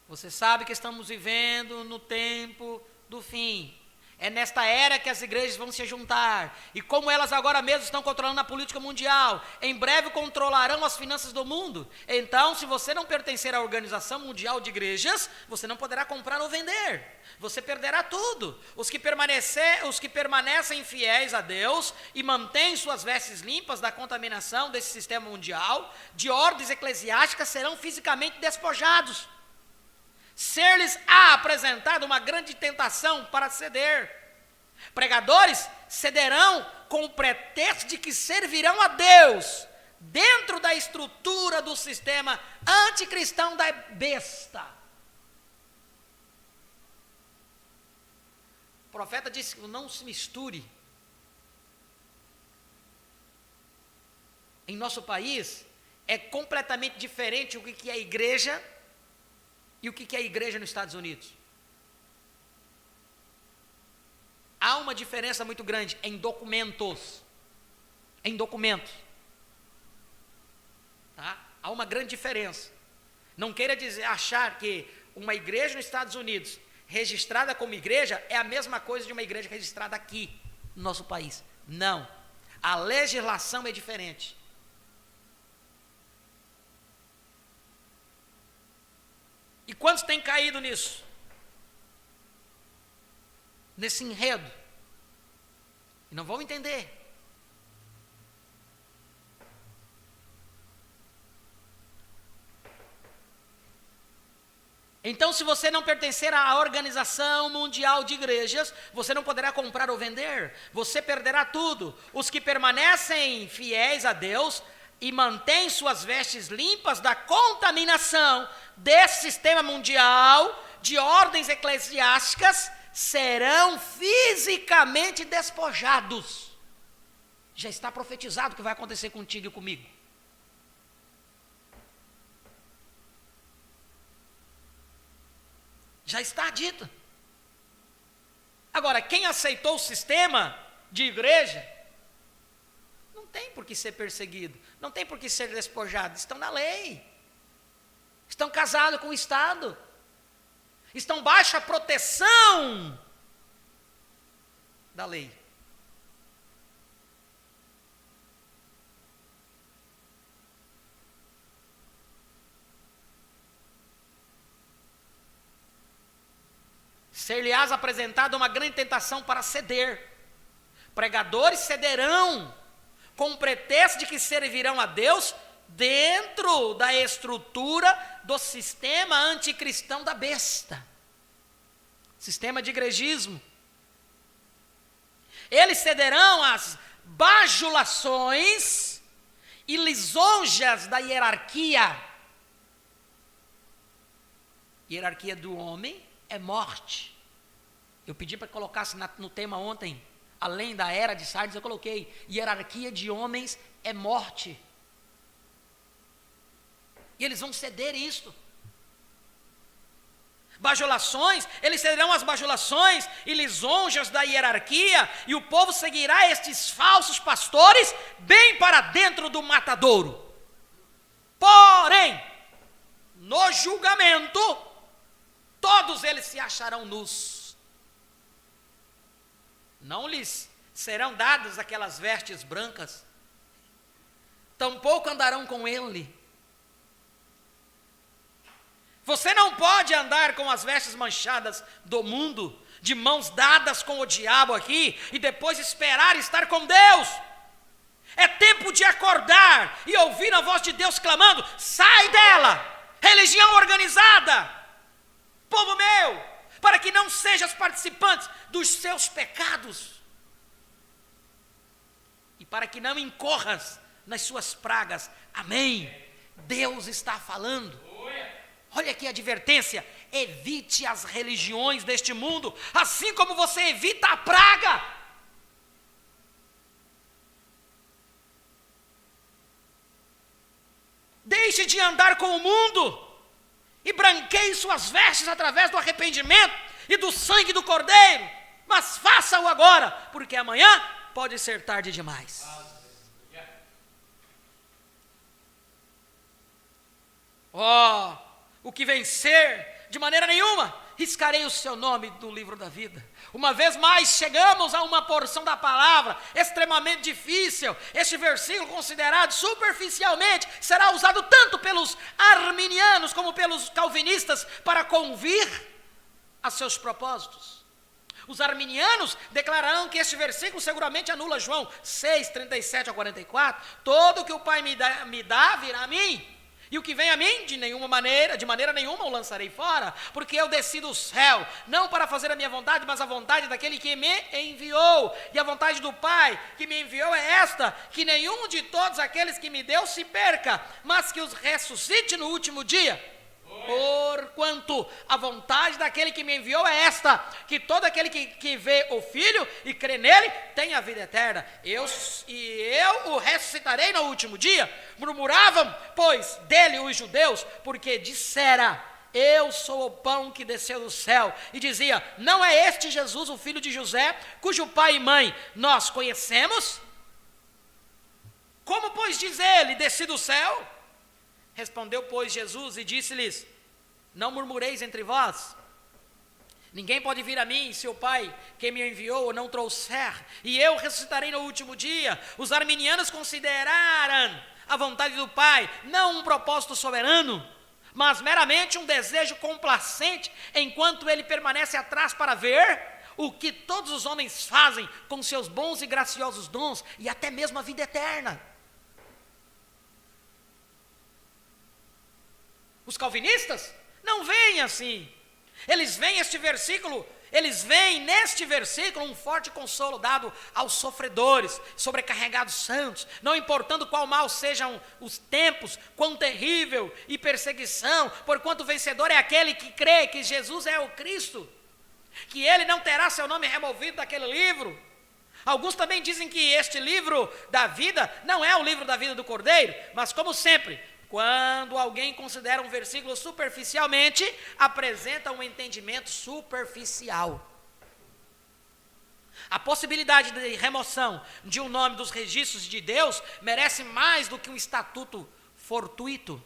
S1: você sabe que estamos vivendo no tempo do fim. É nesta era que as igrejas vão se juntar. E como elas agora mesmo estão controlando a política mundial, em breve controlarão as finanças do mundo. Então, se você não pertencer à Organização Mundial de Igrejas, você não poderá comprar ou vender. Você perderá tudo. Os que permanecem fiéis a Deus e mantêm suas vestes limpas da contaminação desse sistema mundial, de ordens eclesiásticas, serão fisicamente despojados. ser-lhes-á apresentada uma grande tentação para ceder. Pregadores cederão com o pretexto de que servirão a Deus dentro da estrutura do sistema anticristão da besta. O profeta disse que não se misture. Em nosso país é completamente diferente o que é igreja e o que é igreja nos Estados Unidos. Há uma diferença muito grande em documentos. Em documentos. Tá? Há uma grande diferença. Não queira achar que uma igreja nos Estados Unidos registrada como igreja é a mesma coisa de uma igreja registrada aqui no nosso país. Não. A legislação é diferente. E quantos têm caído nisso? Nesse enredo? E não vão entender. Então, se você não pertencer à Organização Mundial de Igrejas, você não poderá comprar ou vender, você perderá tudo. Os que permanecem fiéis a Deus e mantêm suas vestes limpas da contaminação desse sistema mundial de ordens eclesiásticas serão fisicamente despojados. Já está profetizado o que vai acontecer contigo e comigo. Já está dito. Agora, quem aceitou o sistema de igreja, não tem por que ser perseguido, não tem por que ser despojado, estão na lei, estão casados com o Estado, estão baixo a proteção da lei. Ser-lhe-ás apresentada uma grande tentação para ceder. Pregadores cederão com o pretexto de que servirão a Deus dentro da estrutura do sistema anticristão da besta. Sistema de igrejismo. Eles cederão às bajulações e lisonjas da hierarquia. Hierarquia do homem é morte. Eu pedi para que colocasse no tema ontem, além da era de Sardes, eu coloquei, hierarquia de homens é morte. E eles vão ceder isto. Bajulações, eles cederão às bajulações e lisonjas da hierarquia, e o povo seguirá estes falsos pastores bem para dentro do matadouro. Porém, no julgamento, todos eles se acharão nus. Não lhes serão dadas aquelas vestes brancas, tampouco andarão com ele. Você não pode andar com as vestes manchadas do mundo, de mãos dadas com o diabo aqui, e depois esperar estar com Deus. É tempo de acordar e ouvir a voz de Deus clamando: sai dela, religião organizada, povo meu, para que não sejas participantes dos seus pecados, e para que não incorras nas suas pragas. Amém? Deus está falando. Olha aqui a advertência: evite as religiões deste mundo, assim como você evita a praga. Deixe de andar com o mundo e branqueie suas vestes através do arrependimento e do sangue do Cordeiro, mas faça-o agora, porque amanhã pode ser tarde demais. O que vencer, de maneira nenhuma riscarei o seu nome do livro da vida. Uma vez mais chegamos a uma porção da palavra extremamente difícil. Este versículo, considerado superficialmente, será usado tanto pelos arminianos como pelos calvinistas para convir a seus propósitos. Os arminianos declararão que este versículo seguramente anula João 6, 37 a 44. Todo o que o Pai me dá virá a mim, E o que vem a mim, de maneira nenhuma o lançarei fora, porque eu desci do céu, não para fazer a minha vontade, mas a vontade daquele que me enviou. E a vontade do Pai que me enviou é esta, que nenhum de todos aqueles que me deu se perca, mas que os ressuscite no último dia. Porquanto a vontade daquele que me enviou é esta, que todo aquele que vê o Filho e crê nele, tem a vida eterna. Eu o ressuscitarei no último dia. Murmuravam, pois, dele os judeus, porque dissera: eu sou o pão que desceu do céu. E dizia: não é este Jesus, o filho de José, cujo pai e mãe nós conhecemos? Como, pois, diz ele, desci do céu? Respondeu, pois, Jesus e disse-lhes: não murmureis entre vós. Ninguém pode vir a mim se o Pai que me enviou não trouxer, e eu ressuscitarei no último dia. Os arminianos consideraram a vontade do Pai não um propósito soberano, mas meramente um desejo complacente, enquanto ele permanece atrás para ver o que todos os homens fazem com seus bons e graciosos dons, e até mesmo a vida eterna. Os calvinistas não veem assim. Eles veem neste versículo um forte consolo dado aos sofredores, sobrecarregados santos, não importando qual mal sejam os tempos, quão terrível e perseguição, porquanto vencedor é aquele que crê que Jesus é o Cristo, que ele não terá seu nome removido daquele livro. Alguns também dizem que este livro da vida não é o livro da vida do Cordeiro, mas como sempre, quando alguém considera um versículo superficialmente, apresenta um entendimento superficial. A possibilidade de remoção de um nome dos registros de Deus merece mais do que um estatuto fortuito.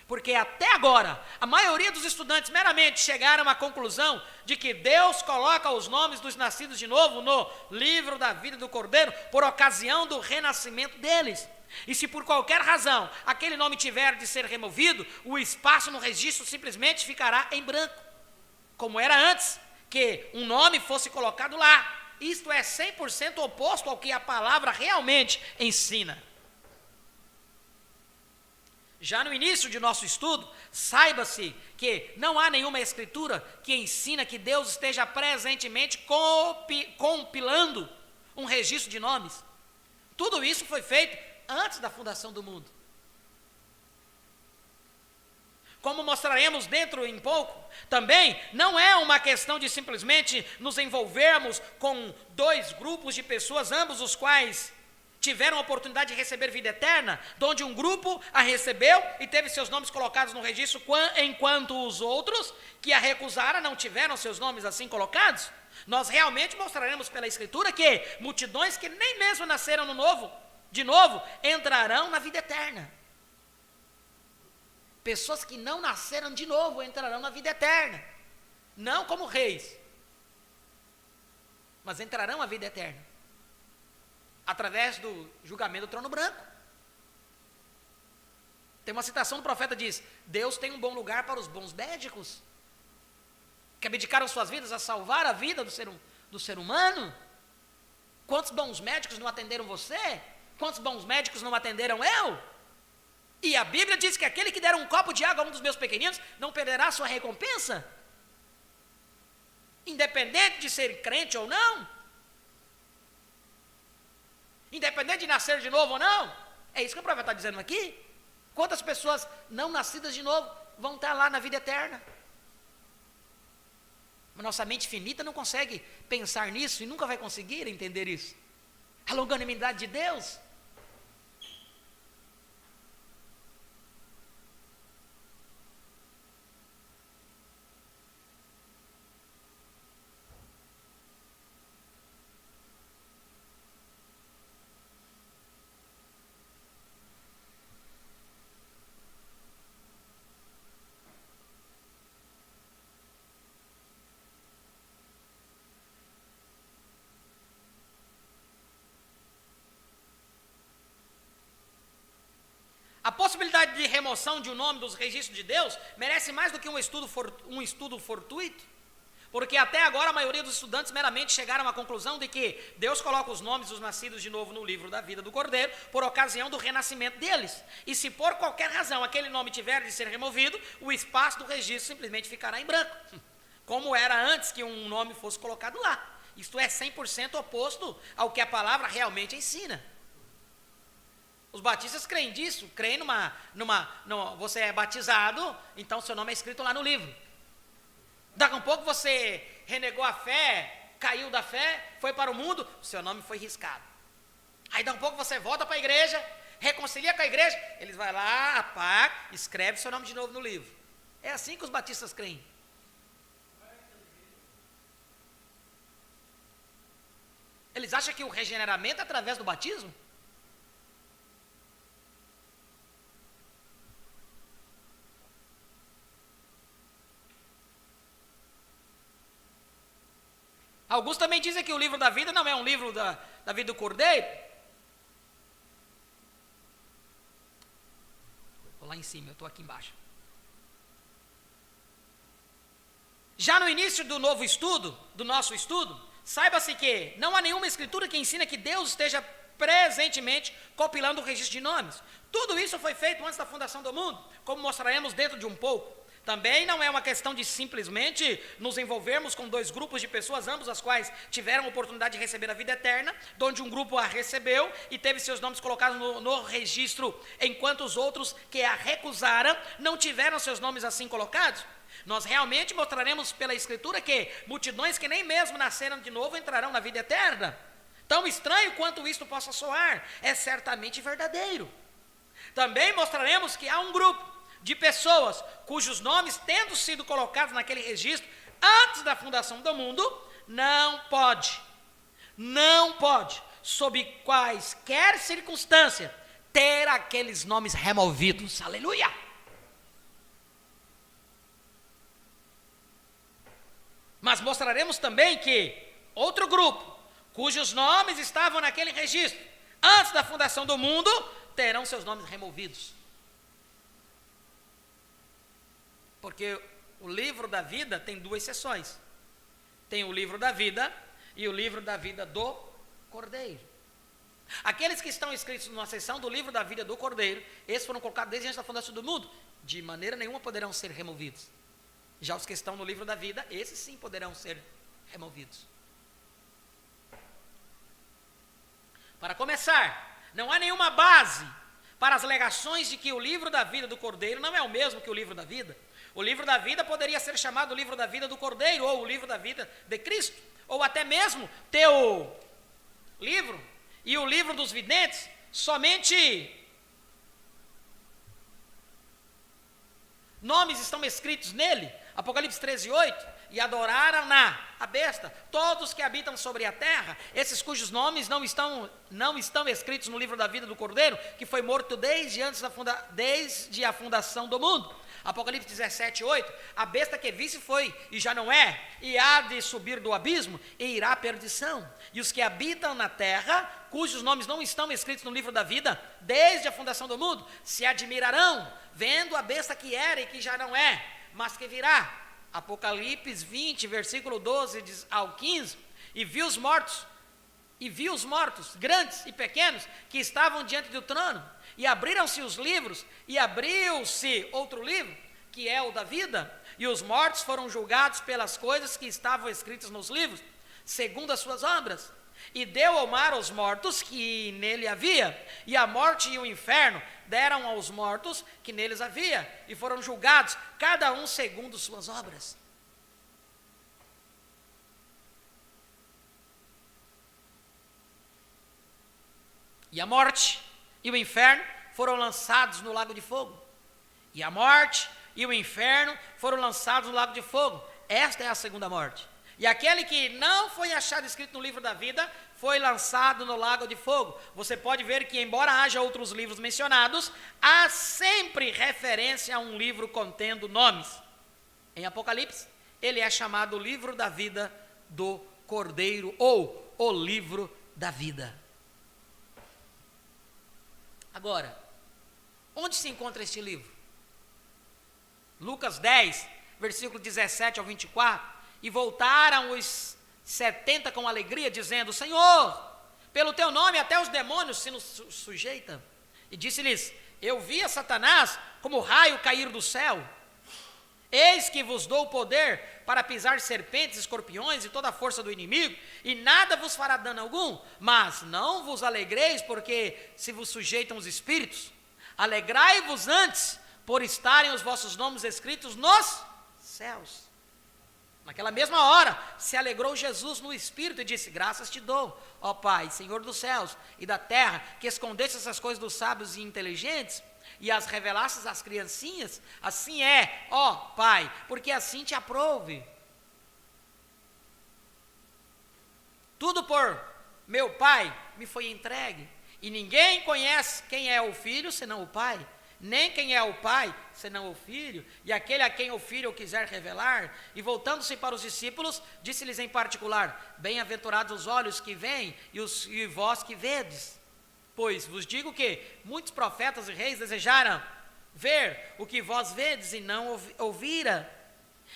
S1: Porque até agora, a maioria dos estudantes meramente chegaram à conclusão de que Deus coloca os nomes dos nascidos de novo no livro da vida do Cordeiro por ocasião do renascimento deles. E se por qualquer razão aquele nome tiver de ser removido, o espaço no registro simplesmente ficará em branco, como era antes que um nome fosse colocado lá. Isto é 100% oposto ao que a palavra realmente ensina. Já no início de nosso estudo, saiba-se que não há nenhuma escritura que ensina que Deus esteja presentemente compilando um registro de nomes. Tudo isso foi feito antes da fundação do mundo. Como mostraremos dentro em pouco, também não é uma questão de simplesmente nos envolvermos com dois grupos de pessoas, ambos os quais tiveram a oportunidade de receber vida eterna, onde um grupo a recebeu e teve seus nomes colocados no registro, enquanto os outros que a recusaram não tiveram seus nomes assim colocados. Nós realmente mostraremos pela Escritura que multidões que nem mesmo nasceram de novo, entrarão na vida eterna. Pessoas que não nasceram de novo entrarão na vida eterna. Não como reis, mas entrarão na vida eterna através do julgamento do trono branco. Tem uma citação do profeta que diz: Deus tem um bom lugar para os bons médicos, que abdicaram suas vidas a salvar a vida do ser humano. Quantos bons médicos não atenderam você? Quantos bons médicos não atenderam eu? E a Bíblia diz que aquele que der um copo de água a um dos meus pequeninos não perderá sua recompensa, independente de ser crente ou não, independente de nascer de novo ou não. É isso que o profeta está dizendo aqui. Quantas pessoas não nascidas de novo vão estar lá na vida eterna? Mas nossa mente finita não consegue pensar nisso e nunca vai conseguir entender isso. A longanimidade de Deus. A possibilidade de remoção de um nome dos registros de Deus merece mais do que um estudo fortuito, Porque até agora a maioria dos estudantes meramente chegaram à conclusão de que Deus coloca os nomes dos nascidos de novo no livro da vida do Cordeiro por ocasião do renascimento deles. E se por qualquer razão aquele nome tiver de ser removido, o espaço do registro simplesmente ficará em branco, como era antes que um nome fosse colocado lá. Isto é 100% oposto ao que a palavra realmente ensina. Os batistas creem disso, creem você é batizado, então seu nome é escrito lá no livro. Daqui a um pouco você renegou a fé, caiu da fé, foi para o mundo, seu nome foi riscado. Aí daqui a um pouco você volta para a igreja, reconcilia com a igreja, eles vão lá, apaga, escreve seu nome de novo no livro. É assim que os batistas creem. Eles acham que o regeneramento é através do batismo? Alguns também dizem que o livro da vida não é um livro da vida do Cordeiro. Vou lá em cima, eu estou aqui embaixo. Já no início do novo estudo, do nosso estudo, saiba-se que não há nenhuma escritura que ensina que Deus esteja presentemente compilando o registro de nomes. Tudo isso foi feito antes da fundação do mundo, como mostraremos dentro de um pouco. Também não é uma questão de simplesmente nos envolvermos com dois grupos de pessoas, ambos as quais tiveram a oportunidade de receber a vida eterna, onde um grupo a recebeu e teve seus nomes colocados no registro, enquanto os outros que a recusaram não tiveram seus nomes assim colocados. Nós realmente mostraremos pela Escritura que multidões que nem mesmo nasceram de novo entrarão na vida eterna. Tão estranho quanto isto possa soar, é certamente verdadeiro. Também mostraremos que há um grupo de pessoas cujos nomes, tendo sido colocados naquele registro antes da fundação do mundo, não pode, sob quaisquer circunstância, ter aqueles nomes removidos. Aleluia! Mas mostraremos também que outro grupo, cujos nomes estavam naquele registro antes da fundação do mundo, terão seus nomes removidos. Porque o livro da vida tem duas seções. Tem o livro da vida e o livro da vida do Cordeiro. Aqueles que estão escritos numa seção do livro da vida do Cordeiro, esses foram colocados desde antes da fundação do mundo, de maneira nenhuma poderão ser removidos. Já os que estão no livro da vida, esses sim poderão ser removidos. Para começar, não há nenhuma base para as alegações de que o livro da vida do Cordeiro não é o mesmo que o livro da vida. O livro da vida poderia ser chamado o livro da vida do Cordeiro, ou o livro da vida de Cristo, ou até mesmo ter o livro e o livro dos videntes, somente nomes estão escritos nele, Apocalipse 13:8, e adoraram a besta, todos que habitam sobre a terra, esses cujos nomes não estão escritos no livro da vida do Cordeiro, que foi morto desde a fundação do mundo. Apocalipse 17:8, a besta que visse foi e já não é, e há de subir do abismo e irá à perdição. E os que habitam na terra, cujos nomes não estão escritos no livro da vida, desde a fundação do mundo, se admirarão, vendo a besta que era e que já não é, mas que virá. Apocalipse 20, versículo 12 ao 15, e vi os mortos, grandes e pequenos, que estavam diante do trono, e abriram-se os livros, e abriu-se outro livro, que é o da vida, e os mortos foram julgados pelas coisas que estavam escritas nos livros, segundo as suas obras. E deu ao mar os mortos que nele havia, e a morte e o inferno deram aos mortos que neles havia, e foram julgados, cada um segundo suas obras. E a morte e o inferno foram lançados no lago de fogo. E a morte e o inferno foram lançados no lago de fogo. Esta é a segunda morte. E aquele que não foi achado escrito no livro da vida, foi lançado no lago de fogo. Você pode ver que, embora haja outros livros mencionados, há sempre referência a um livro contendo nomes. Em Apocalipse, ele é chamado o livro da vida do Cordeiro, ou o livro da vida. Agora, onde se encontra este livro? Lucas 10, versículo 17 ao 24, E voltaram os 70 com alegria, dizendo: Senhor, pelo teu nome até os demônios se nos sujeitam. E disse-lhes: eu vi a Satanás como raio cair do céu. Eis que vos dou o poder para pisar serpentes, escorpiões e toda a força do inimigo, e nada vos fará dano algum. Mas não vos alegreis, porque se vos sujeitam os espíritos. Alegrai-vos antes, por estarem os vossos nomes escritos nos céus. Naquela mesma hora, se alegrou Jesus no Espírito e disse: graças te dou, ó Pai, Senhor dos céus e da terra, que escondeste essas coisas dos sábios e inteligentes, e as revelastes às criancinhas. Assim é, ó Pai, porque assim te aprouve. Tudo por meu Pai me foi entregue, e ninguém conhece quem é o Filho, senão o Pai, nem quem é o Pai, senão o Filho, e aquele a quem o Filho quiser revelar. E voltando-se para os discípulos, disse-lhes em particular: bem-aventurados os olhos que veem e vós que vedes. Pois vos digo que muitos profetas e reis desejaram ver o que vós vedes e não ouvira,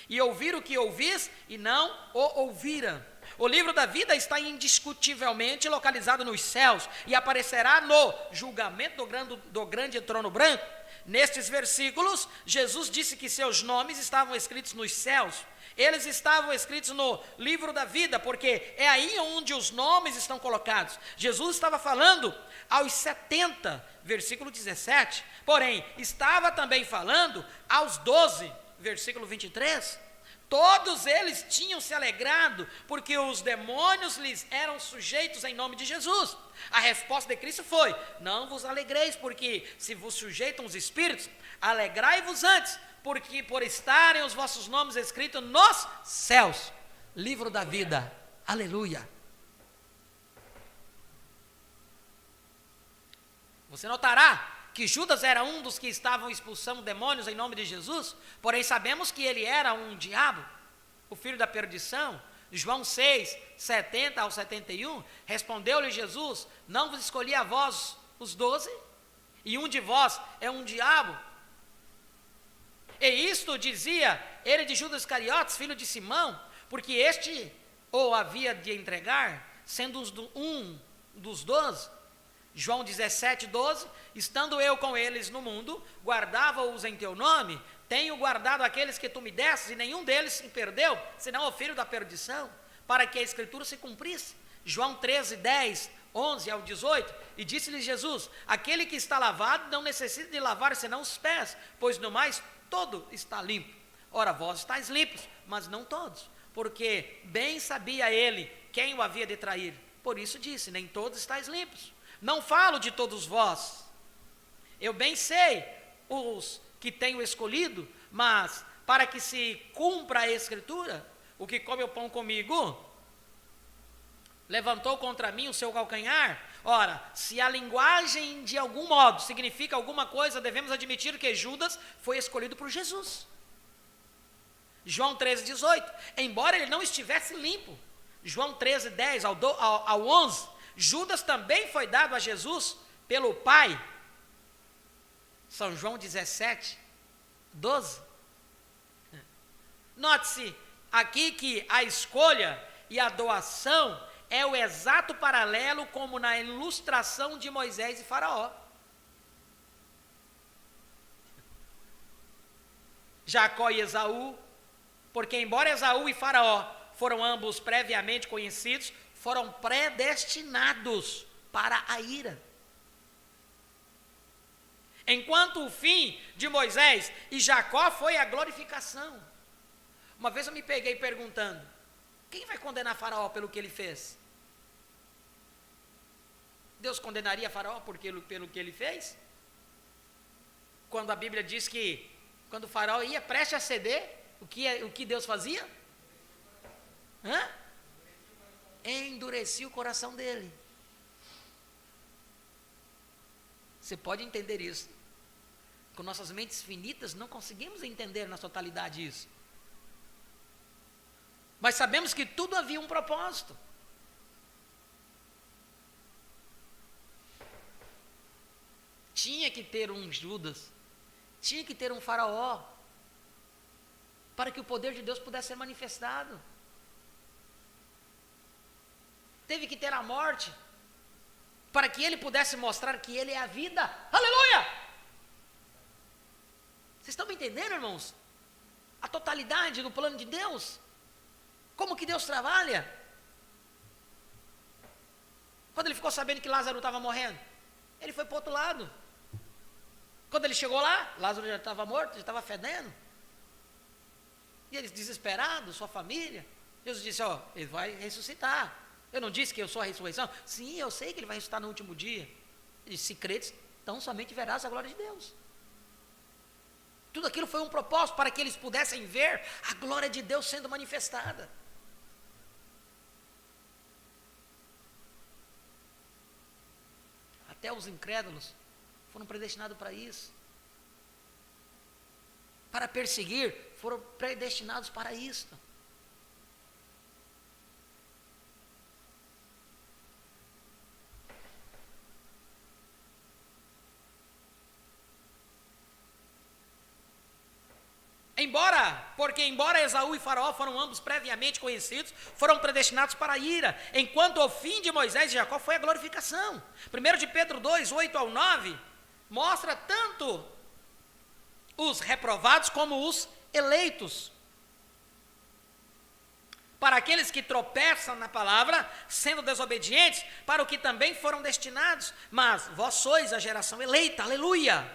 S1: e ouvir o que ouvis e não o ouvira. O livro da vida está indiscutivelmente localizado nos céus e aparecerá no julgamento do grande trono branco. Nestes versículos, Jesus disse que seus nomes estavam escritos nos céus. Eles estavam escritos no livro da vida, porque é aí onde os nomes estão colocados. Jesus estava falando aos 70, versículo 17, porém, estava também falando aos 12, versículo 23, todos eles tinham se alegrado, porque os demônios lhes eram sujeitos em nome de Jesus. A resposta de Cristo foi: não vos alegreis, porque se vos sujeitam os espíritos, alegrai-vos antes, porque por estarem os vossos nomes escritos nos céus. Livro da vida, aleluia. Você notará que Judas era um dos que estavam expulsando demônios em nome de Jesus, porém sabemos que ele era um diabo, o filho da perdição. João 6, 70 ao 71, respondeu-lhe Jesus: não vos escolhi a vós os 12, e um de vós é um diabo? E isto dizia ele de Judas Iscariotes, filho de Simão, porque este o havia de entregar, sendo um dos 12. João 17, 12, estando eu com eles no mundo, guardava-os em teu nome, tenho guardado aqueles que tu me desses, e nenhum deles se perdeu, senão o filho da perdição, para que a escritura se cumprisse. João 13, 10, 11 ao 18, e disse-lhe Jesus: aquele que está lavado não necessita de lavar senão os pés, pois no mais todo está limpo. Ora, vós estáis limpos, mas não todos, porque bem sabia ele quem o havia de trair. Por isso disse: nem todos estáis limpos. Não falo de todos vós, eu bem sei os que tenho escolhido, mas para que se cumpra a escritura, o que come o pão comigo, levantou contra mim o seu calcanhar. Ora, se a linguagem de algum modo significa alguma coisa, devemos admitir que Judas foi escolhido por Jesus. João 13, 18, embora ele não estivesse limpo. João 13, 10 ao 11, Judas também foi dado a Jesus pelo Pai. São João 17, 12. Note-se aqui que a escolha e a doação é o exato paralelo como na ilustração de Moisés e Faraó. Jacó e Esaú, porque embora Esaú e Faraó foram ambos previamente conhecidos, foram predestinados para a ira. Enquanto o fim de Moisés e Jacó foi a glorificação. Uma vez eu me peguei perguntando: quem vai condenar Faraó pelo que ele fez? Deus condenaria Faraó pelo que ele fez? Quando a Bíblia diz que quando Faraó ia prestes a ceder, o que Deus fazia? Endurecia o coração dele. Você pode entender isso? Com nossas mentes finitas não conseguimos entender na totalidade isso. Mas sabemos que tudo havia um propósito. Tinha que ter um Judas, tinha que ter um Faraó, para que o poder de Deus pudesse ser manifestado. teve que ter a morte para que ele pudesse mostrar que ele é a vida. Aleluia! Vocês estão me entendendo, irmãos? A totalidade do plano de Deus. Como que Deus trabalha? Quando ele ficou sabendo que Lázaro estava morrendo, ele foi para o outro lado. Quando ele chegou lá, Lázaro já estava morto, já estava fedendo. E eles desesperados, sua família. Jesus disse, ó, ele vai ressuscitar. Eu não disse que eu sou a ressurreição? Sim, eu sei que ele vai ressuscitar no último dia. Ele disse, se credes, então somente verás a glória de Deus. Tudo aquilo foi um propósito para que eles pudessem ver a glória de Deus sendo manifestada. Até os incrédulos foram predestinados para isso. Para perseguir, foram predestinados para isso. Embora Esaú e Faraó foram ambos previamente conhecidos, foram predestinados para a ira, enquanto o fim de Moisés e Jacó foi a glorificação. 1 de Pedro 2, 8 ao 9, mostra tanto os reprovados como os eleitos. Para aqueles que tropeçam na palavra, sendo desobedientes, para o que também foram destinados. Mas vós sois a geração eleita, aleluia.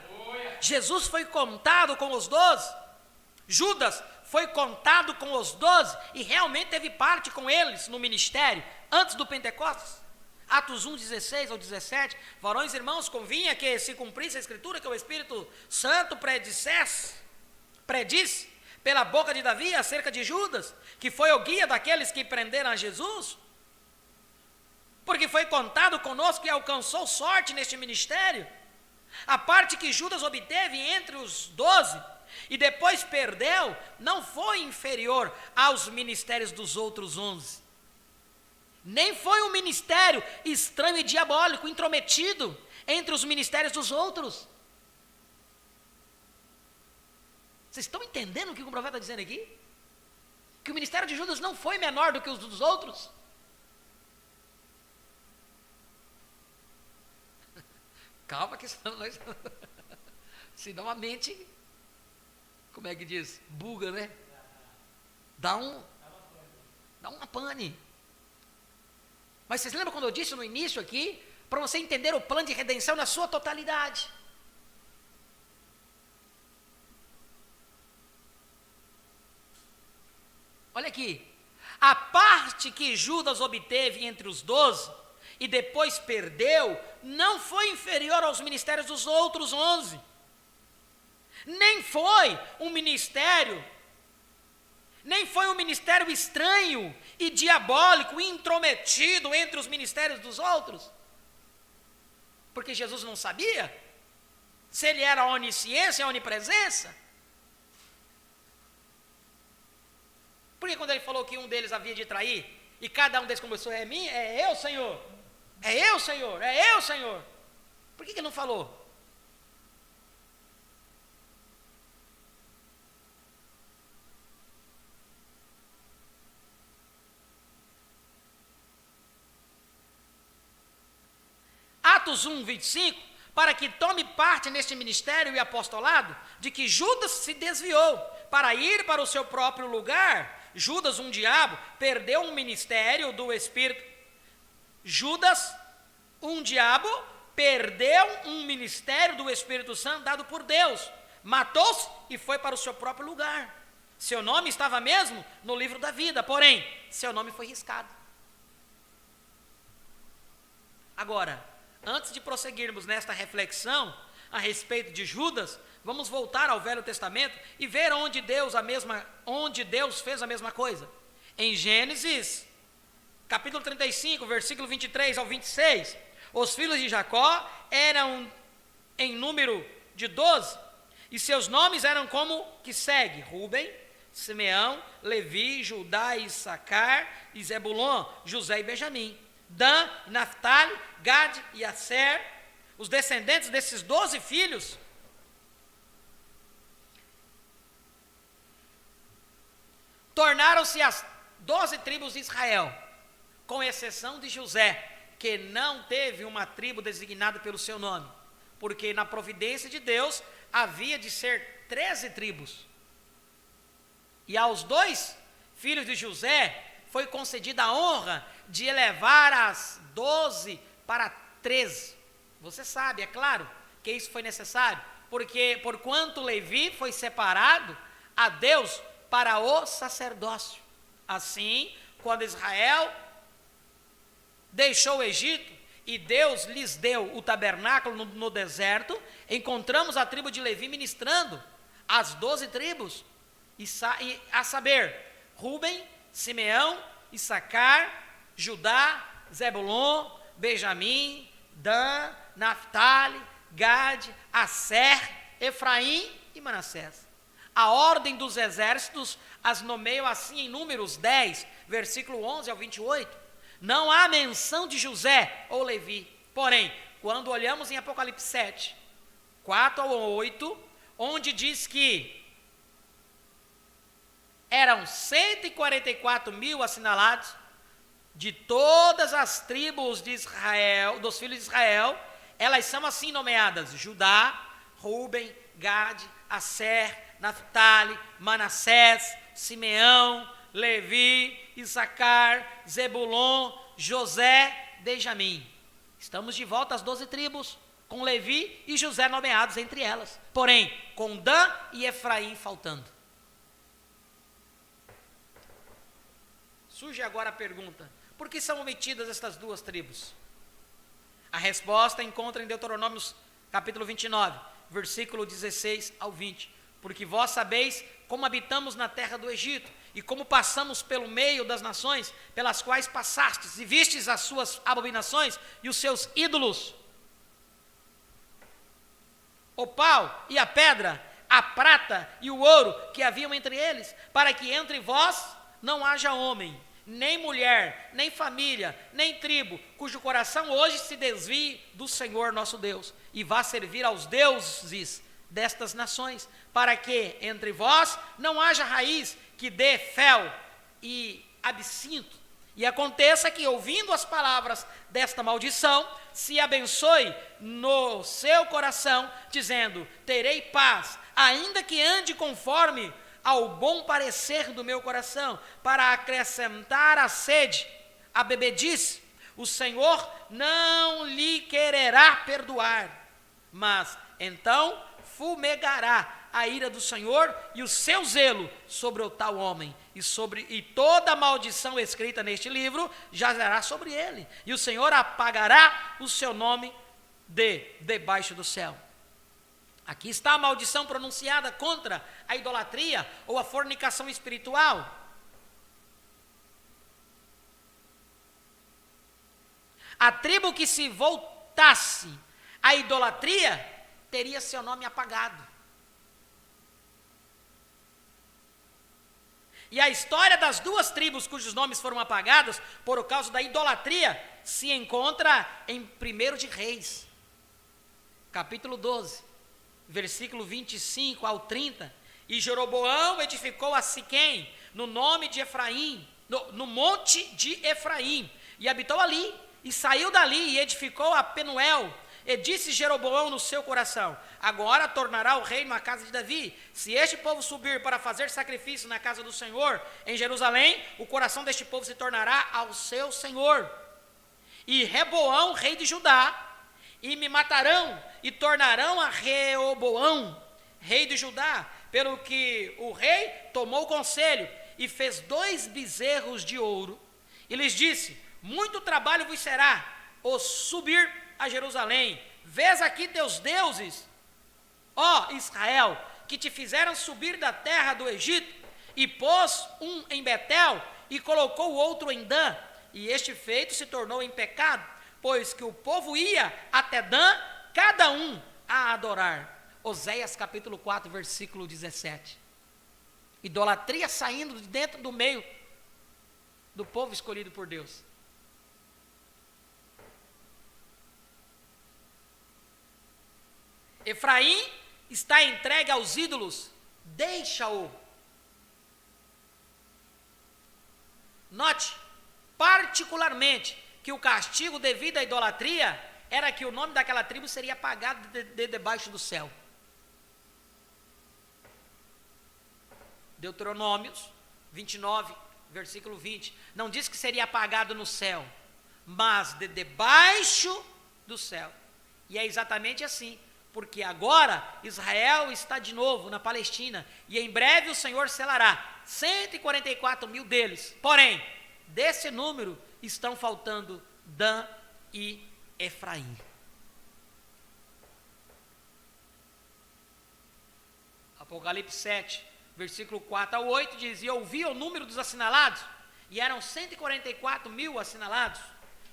S1: Jesus foi contado com os 12. Judas foi contado com os 12 e realmente teve parte com eles no ministério, antes do Pentecostes. Atos 1, 16 ao 17, varões e irmãos, convinha que se cumprisse a escritura que o Espírito Santo predisse pela boca de Davi acerca de Judas, que foi o guia daqueles que prenderam a Jesus, porque foi contado conosco e alcançou sorte neste ministério. A parte que Judas obteve entre os 12 e depois perdeu, não foi inferior aos ministérios dos outros 11. Nem foi um ministério estranho e diabólico, intrometido entre os ministérios dos outros. Vocês estão entendendo o que o profeta está dizendo aqui? Que o ministério de Judas não foi menor do que os dos outros? Calma que senão a mente, como é que diz? Buga, né? Dá uma pane. Mas vocês lembram quando eu disse no início aqui, para você entender o plano de redenção na sua totalidade? Olha aqui, a parte que Judas obteve entre os 12 e depois perdeu, não foi inferior aos ministérios dos outros 11. Nem foi um ministério estranho e diabólico, intrometido entre os ministérios dos outros. Porque Jesus não sabia se ele era a onisciência e a onipresença. Porque quando ele falou que um deles havia de trair, e cada um deles começou, é mim, é eu, Senhor, é eu, Senhor, é eu, Senhor. Por que ele não falou? Atos 1, 25, para que tome parte neste ministério e apostolado, de que Judas se desviou, para ir para o seu próprio lugar. Judas, um diabo, perdeu um ministério do Espírito. Judas, um diabo, perdeu um ministério do Espírito Santo dado por Deus. Matou-se e foi para o seu próprio lugar. Seu nome estava mesmo no livro da vida, porém, seu nome foi riscado. Agora, antes de prosseguirmos nesta reflexão a respeito de Judas, vamos voltar ao Velho Testamento e ver onde Deus fez a mesma coisa. Em Gênesis, capítulo 35, versículo 23 ao 26, os filhos de Jacó eram em número de 12, e seus nomes eram como que segue: Rubem, Simeão, Levi, Judá, Issacar e Zebulon, José e Benjamim, Dan, Naftali, Gad e Aser. Os descendentes desses 12 filhos tornaram-se as 12 tribos de Israel. com exceção de José, que não teve uma tribo designada pelo seu nome, porque na providência de Deus havia de ser 13 tribos. E aos 2 filhos de José foi concedida a honra de elevar as 12 para 13. Você sabe, é claro, que isso foi necessário, porque porquanto Levi foi separado a Deus para o sacerdócio. Assim, quando Israel deixou o Egito e Deus lhes deu o tabernáculo no deserto, encontramos a tribo de Levi ministrando as 12 tribos, a saber, Rúben, Simeão, Issacar, Judá, Zebulon, Benjamim, Dan, Naftali, Gade, Asser, Efraim e Manassés. A ordem dos exércitos as nomeiam assim em Números 10, versículo 11 ao 28. Não há menção de José ou Levi. Porém, quando olhamos em Apocalipse 7, 4 ao 8, onde diz que eram 144 mil assinalados de todas as tribos de Israel, dos filhos de Israel, elas são assim nomeadas: Judá, Rúben, Gade, Asser, Naftali, Manassés, Simeão, Levi, Issacar, Zebulon, José, Benjamim. Estamos de volta às 12 tribos, com Levi e José nomeados entre elas, porém com Dan e Efraim faltando. Surge agora a pergunta: por que são omitidas estas 2 tribos? A resposta encontra em Deuteronômio capítulo 29, versículo 16 ao 20. Porque vós sabeis como habitamos na terra do Egito, e como passamos pelo meio das nações pelas quais passastes, e vistes as suas abominações e os seus ídolos, o pau e a pedra, a prata e o ouro que haviam entre eles, para que entre vós não haja homem, nem mulher, nem família, nem tribo, cujo coração hoje se desvie do Senhor nosso Deus, e vá servir aos deuses destas nações, para que entre vós não haja raiz que dê fel e absinto, e aconteça que, ouvindo as palavras desta maldição, se abençoe no seu coração, dizendo: terei paz, ainda que ande conforme ao bom parecer do meu coração, para acrescentar a sede, a bebedice, o Senhor não lhe quererá perdoar, mas então fumegará a ira do Senhor e o seu zelo sobre o tal homem, e toda a maldição escrita neste livro jazerá sobre ele, e o Senhor apagará o seu nome debaixo do céu. Aqui está a maldição pronunciada contra a idolatria ou a fornicação espiritual. A tribo que se voltasse à idolatria teria seu nome apagado. E a história das 2 tribos cujos nomes foram apagados por causa da idolatria se encontra em 1 de Reis, capítulo 12, versículo 25 ao 30. E Jeroboão edificou a Siquém, no nome de Efraim, no monte de Efraim, e habitou ali, e saiu dali e edificou a Penuel. E disse Jeroboão no seu coração: agora tornará o reino à casa de Davi. Se este povo subir para fazer sacrifício na casa do Senhor em Jerusalém, o coração deste povo se tornará ao seu Senhor. E Reboão, rei de Judá, e me matarão, e tornarão a Reoboão, rei de Judá, pelo que o rei tomou conselho, e fez 2 bezerros de ouro, e lhes disse: muito trabalho vos será o subir a Jerusalém. Vês aqui teus deuses, ó Israel, que te fizeram subir da terra do Egito, e pôs um em Betel, e colocou o outro em Dan, e este feito se tornou em pecado, pois que o povo ia até Dan, cada um a adorar. Oséias capítulo 4, versículo 17. Idolatria saindo de dentro do meio do povo escolhido por Deus. Efraim está entregue aos ídolos, deixa-o. Note particularmente que o castigo devido à idolatria era que o nome daquela tribo seria apagado de debaixo do céu. Deuteronômios 29, versículo 20, não diz que seria apagado no céu, mas de debaixo do céu. E é exatamente assim, porque agora Israel está de novo na Palestina, e em breve o Senhor selará 144 mil deles. Porém, desse número estão faltando Dan e Efraim. Apocalipse 7, versículo 4 ao 8 diz: e ouvi o número dos assinalados, e eram 144 mil assinalados,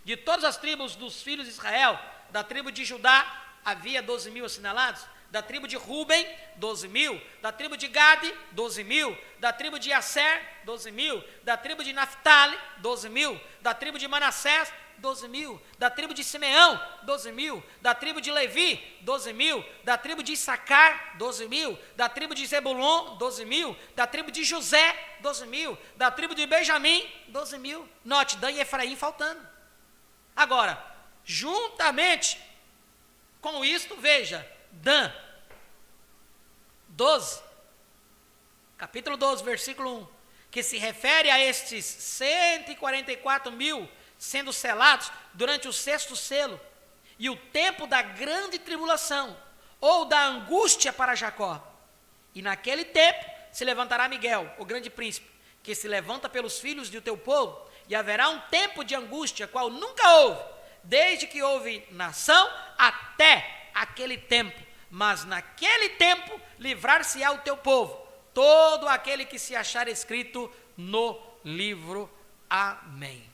S1: de todas as tribos dos filhos de Israel. Da tribo de Judá havia 12 mil assinalados, da tribo de Ruben, 12 mil, da tribo de Gade, 12 mil, da tribo de Aser, 12 mil, da tribo de Naftali, 12 mil, da tribo de Manassés, 12 mil, da tribo de Simeão, 12 mil, da tribo de Levi, 12 mil, da tribo de Issacar, 12 mil, da tribo de Zebulon, 12 mil, da tribo de José, 12 mil, da tribo de Benjamim, 12 mil. Note, Dan e Efraim faltando. Agora, juntamente com isto, veja, Dan, 12, capítulo 12, versículo 1, que se refere a estes 144 mil sendo selados durante o 6º selo, e o tempo da grande tribulação, ou da angústia para Jacó. E naquele tempo se levantará Miguel, o grande príncipe, que se levanta pelos filhos do teu povo, e haverá um tempo de angústia, qual nunca houve, desde que houve nação até aquele tempo. Mas naquele tempo livrar-se-á o teu povo, todo aquele que se achar escrito no livro. Amém.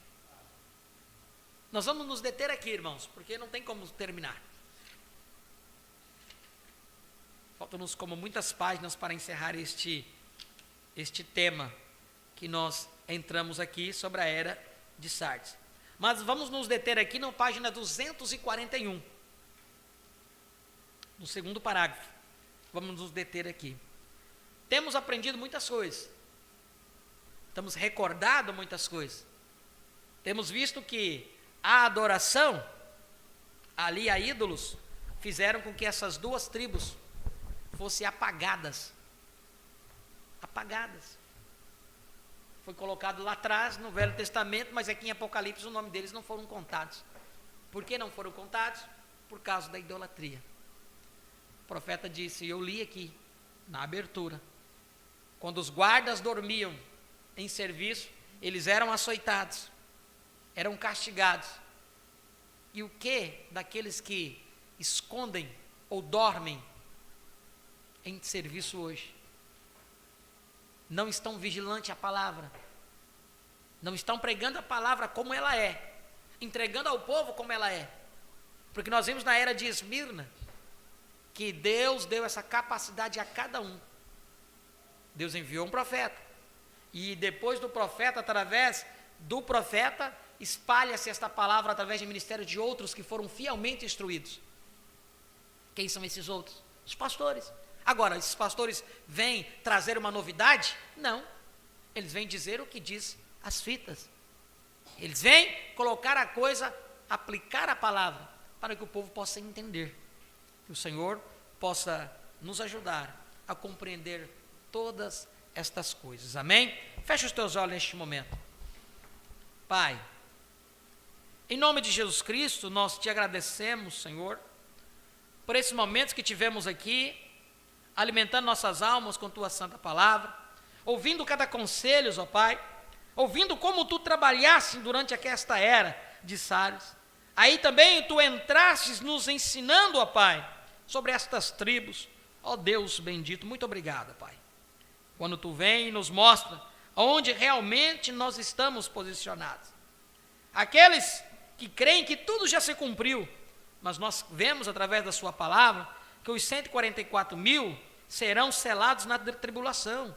S1: Nós vamos nos deter aqui, irmãos, porque não tem como terminar. Faltam-nos como muitas páginas para encerrar este tema que nós entramos aqui sobre a era de Sardes. Mas vamos nos deter aqui na página 241. No segundo parágrafo. Vamos nos deter aqui. Temos aprendido muitas coisas. Estamos recordando muitas coisas. Temos visto que a adoração ali a ídolos fizeram com que essas duas tribos fossem apagadas. Apagadas. Foi colocado lá atrás no Velho Testamento, mas aqui em Apocalipse o nome deles não foram contados. Por que não foram contados? Por causa da idolatria. O profeta disse, eu li aqui na abertura, quando os guardas dormiam em serviço, eles eram açoitados, eram castigados. E o que daqueles que escondem ou dormem em serviço hoje? Não estão vigilantes à palavra, não estão pregando a palavra como ela é, entregando ao povo como ela é. Porque nós vimos na era de Esmirna que Deus deu essa capacidade a cada um. Deus enviou um profeta, e depois do profeta, através do profeta, espalha-se esta palavra através de ministério de outros que foram fielmente instruídos. Quem são esses outros? Os pastores. Agora, esses pastores vêm trazer uma novidade? Não. Eles vêm dizer o que diz as fitas. Eles vêm colocar a coisa, aplicar a palavra, para que o povo possa entender. Que o Senhor possa nos ajudar a compreender todas estas coisas. Amém? Fecha os teus olhos neste momento. Pai, em nome de Jesus Cristo, nós te agradecemos, Senhor, por esses momentos que tivemos aqui, alimentando nossas almas com tua santa palavra, ouvindo cada conselho, ó Pai, ouvindo como tu trabalhaste durante esta era de Sardes. Aí também tu entrastes nos ensinando, ó Pai, sobre estas tribos. Ó Deus bendito, muito obrigado, Pai. Quando tu vem e nos mostra onde realmente nós estamos posicionados. Aqueles que creem que tudo já se cumpriu, mas nós vemos através da sua palavra que os 144 mil serão selados na tribulação.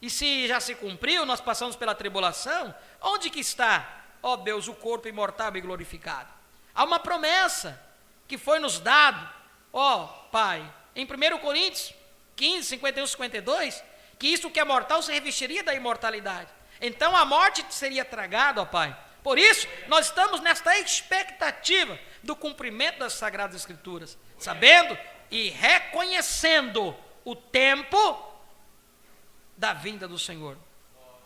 S1: E se já se cumpriu, nós passamos pela tribulação, onde que está, ó Deus, o corpo imortal e glorificado? Há uma promessa que foi nos dado, ó Pai, em 1 Coríntios 15, 51, 52, que isso que é mortal se revestiria da imortalidade. Então a morte seria tragada, ó Pai, Por isso, nós estamos nesta expectativa do cumprimento das Sagradas Escrituras, sabendo e reconhecendo o tempo da vinda do Senhor,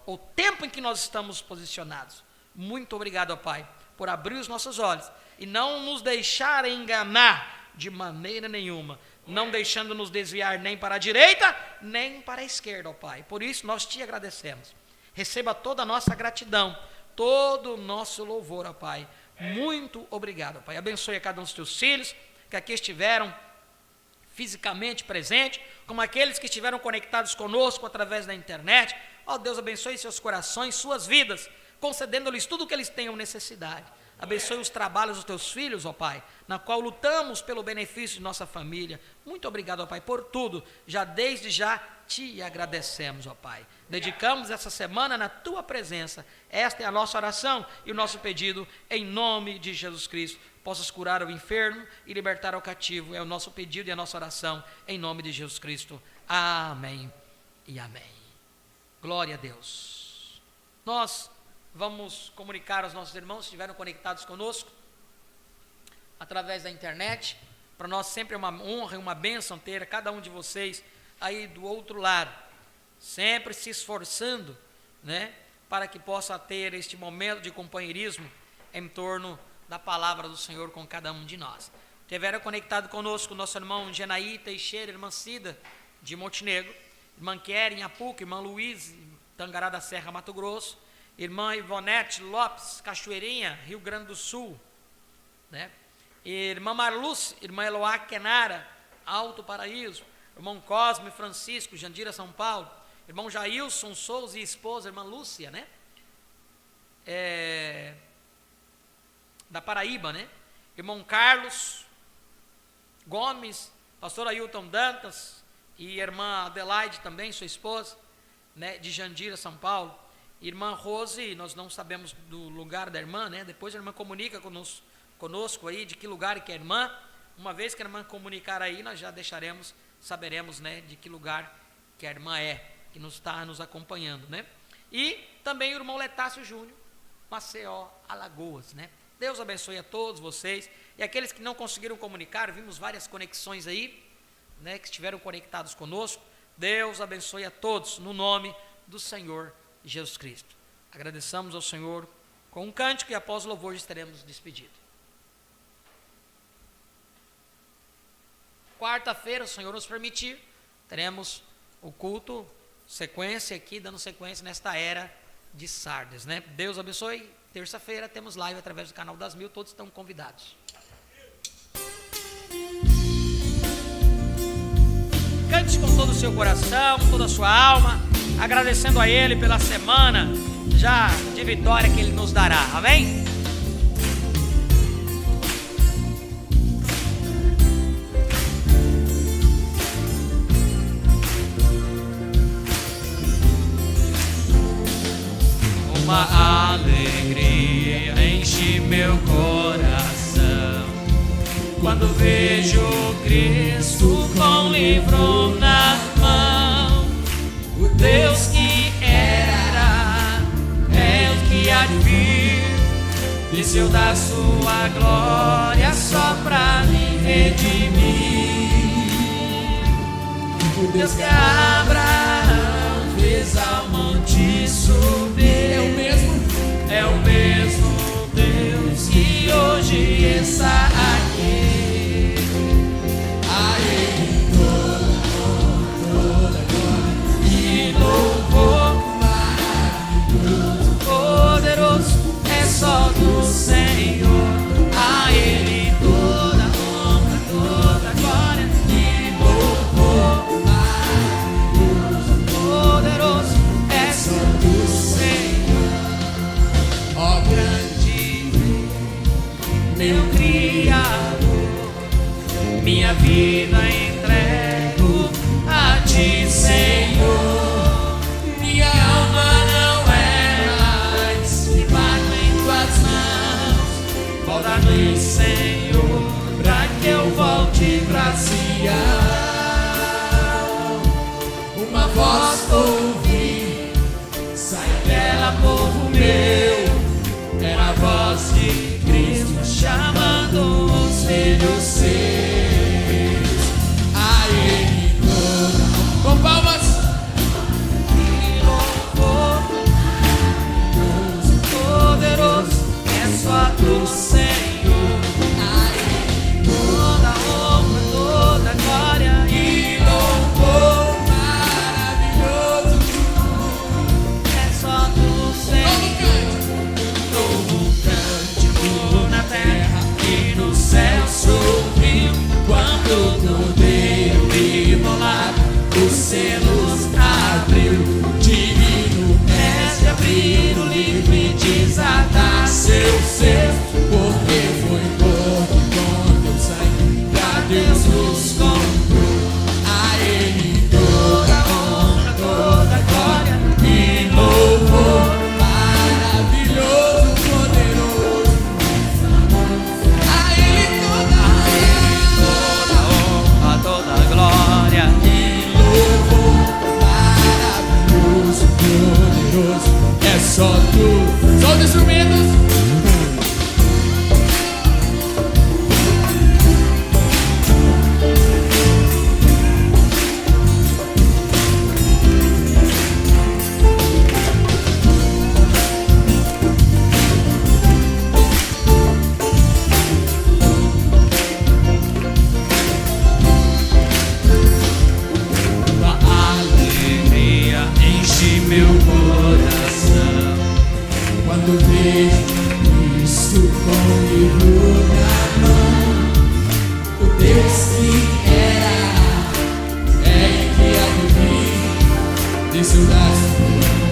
S1: o tempo em que nós estamos posicionados. Muito obrigado, ó Pai, por abrir os nossos olhos e não nos deixar enganar de maneira nenhuma, não deixando nos desviar nem para a direita, nem para a esquerda, ó Pai. Por isso nós te agradecemos. Receba toda a nossa gratidão, todo o nosso louvor, ó Pai. Muito obrigado, ó Pai. Abençoe a cada um dos teus filhos que aqui estiveram fisicamente presentes, como aqueles que estiveram conectados conosco através da internet. Ó Deus, abençoe seus corações, suas vidas, concedendo-lhes tudo o que eles tenham necessidade. Abençoe os trabalhos dos teus filhos, ó Pai, na qual lutamos pelo benefício de nossa família. Muito obrigado, ó Pai, por tudo. Já desde já te agradecemos, ó Pai. Dedicamos essa semana na tua presença. Esta é a nossa oração e o nosso pedido em nome de Jesus Cristo. Possas curar o enfermo e libertar o cativo. É o nosso pedido e a nossa oração em nome de Jesus Cristo. Amém e amém. Glória a Deus. Nós vamos comunicar aos nossos irmãos que estiveram conectados conosco através da internet. Para nós sempre é uma honra e uma bênção ter cada um de vocês aí do outro lado, sempre se esforçando, né, para que possa ter este momento de companheirismo em torno da palavra do Senhor com cada um de nós. Tiveram conectado conosco nosso irmão Genaí Teixeira, irmã Cida de Montenegro, irmã Keren em Apuca, irmã Luiz Tangará da Serra, Mato Grosso, irmã Ivonete Lopes, Cachoeirinha, Rio Grande do Sul, né? Irmã Marluce, irmã Eloá Kenara, Alto Paraíso, irmão Cosme Francisco, Jandira, São Paulo, irmão Jailson Souza e esposa, irmã Lúcia, né? Da Paraíba, né? Irmão Carlos Gomes, pastor Ailton Dantas e irmã Adelaide também, sua esposa, né? De Jandira, São Paulo. Irmã Rose, nós não sabemos do lugar da irmã, né? Depois a irmã comunica conosco aí de que lugar que é a irmã. Uma vez que a irmã comunicar aí, nós já saberemos, né, de que lugar que a irmã é, que nos está nos acompanhando, né? E também o irmão Letácio Júnior, Maceió, Alagoas, né? Deus abençoe a todos vocês. E aqueles que não conseguiram comunicar, vimos várias conexões aí, né, que estiveram conectados conosco. Deus abençoe a todos, no nome do Senhor Jesus Cristo. Agradeçamos ao Senhor com um cântico e após o louvor estaremos despedidos. Quarta-feira, o Senhor nos permitir, teremos o culto, sequência aqui, dando sequência nesta era de Sardes, né? Deus abençoe. Terça-feira temos live através do canal das 1000, todos estão convidados. Cante com todo o seu coração, com toda a sua alma, agradecendo a Ele pela semana já de vitória que Ele nos dará, amém? Uma alegria enche meu coração quando vejo Cristo com o livro na mão. O Deus que era é o que há de vir, desceu da sua glória só pra me redimir. O Deus que Abraão fez ao monte subir é o mesmo Deus que hoje está aqui. A Ele toda glória e louvor maravilhoso, poderoso é só do Senhor. A Ele toda honra, toda glória e louvor maravilhoso, poderoso é só do Senhor. Ó grande meu Criador, minha vida entrego a Ti, Senhor. Minha alma não é mais, me bato em Tuas mãos. Volta-me, Senhor, pra que eu volte pra Sião. Uma voz ouvi, sai dela, povo meu, era
S4: seu braço.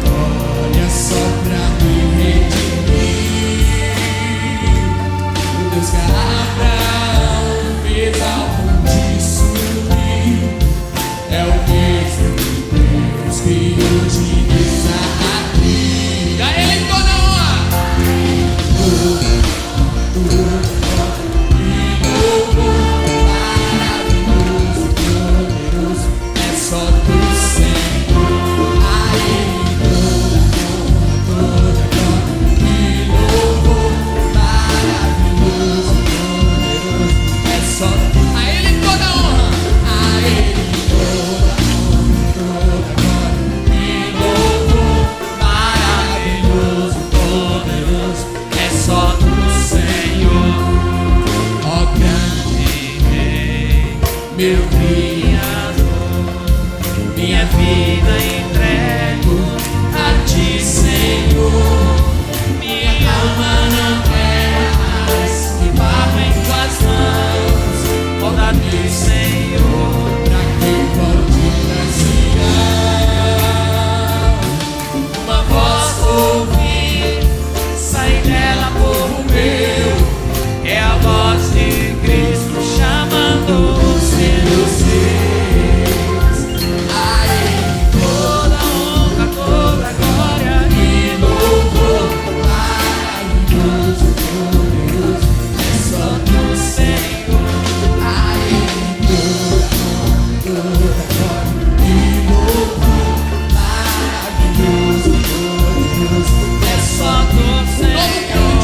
S4: Olha só pra me redimir. O Deus que Abraão fez ao monte subir é o mesmo Deus que hoje está aqui. Dá ele toda a honra. E louvor maravilhoso, poderoso, é só do Senhor. A Ele toda a honra, toda a glória. E louvor maravilhoso, poderoso, é só a Ele toda a honra. A Ele toda a honra, toda a glória. E louvor maravilhoso, poderoso, é só do Senhor. Ó grande Rei, meu Criador, minha vida entrego a Ti, Senhor. Minha alma não quer mais que barro em Tuas mãos. Roda-me, Senhor, pra que volte pra Sião. Uma voz ouvir, sai dela, povo meu, é a voz de Cristo chamando os seus. A Ele toda a honra, toda a glória e louvor maravilhoso, poderoso, é só do Senhor. A Ele toda a honra, toda a glória e louvor maravilhoso, poderoso, é só do Senhor.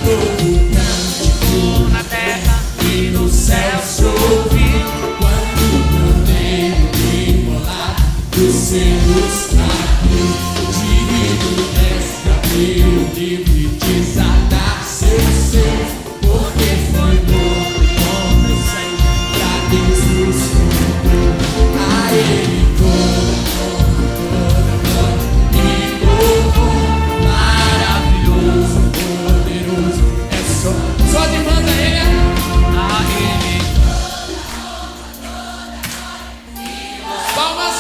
S4: Novo cântico na terra e no céu se ouvir, quando o cordeiro imolado dos seus trabalhos, digno és pra abrir o livro e desatar seus seus, porque foi morto com meu sangue pra Deus nos comprou. A Ele toda a honra, toda a glória e louvor maravilhoso, poderoso, é só demanda Ele. A Ele palmas.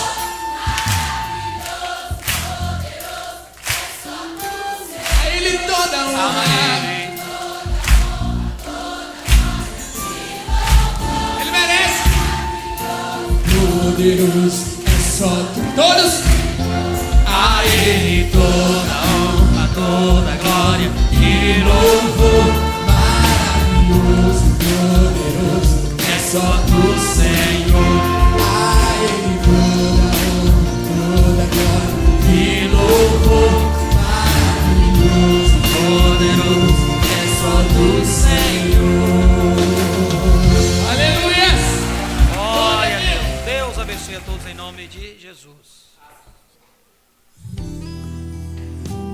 S4: A Ele toda a honra. Ele merece. Poderoso é só tu. Todos. A Ele toda a honra, toda a glória e louvor maravilhoso, poderoso, é só do Senhor. A Ele toda a honra, toda a glória e louvor maravilhoso, poderoso, é só do Senhor. Aleluia!
S1: Glória a Deus. Deus abençoe a todos em nome de Jesus.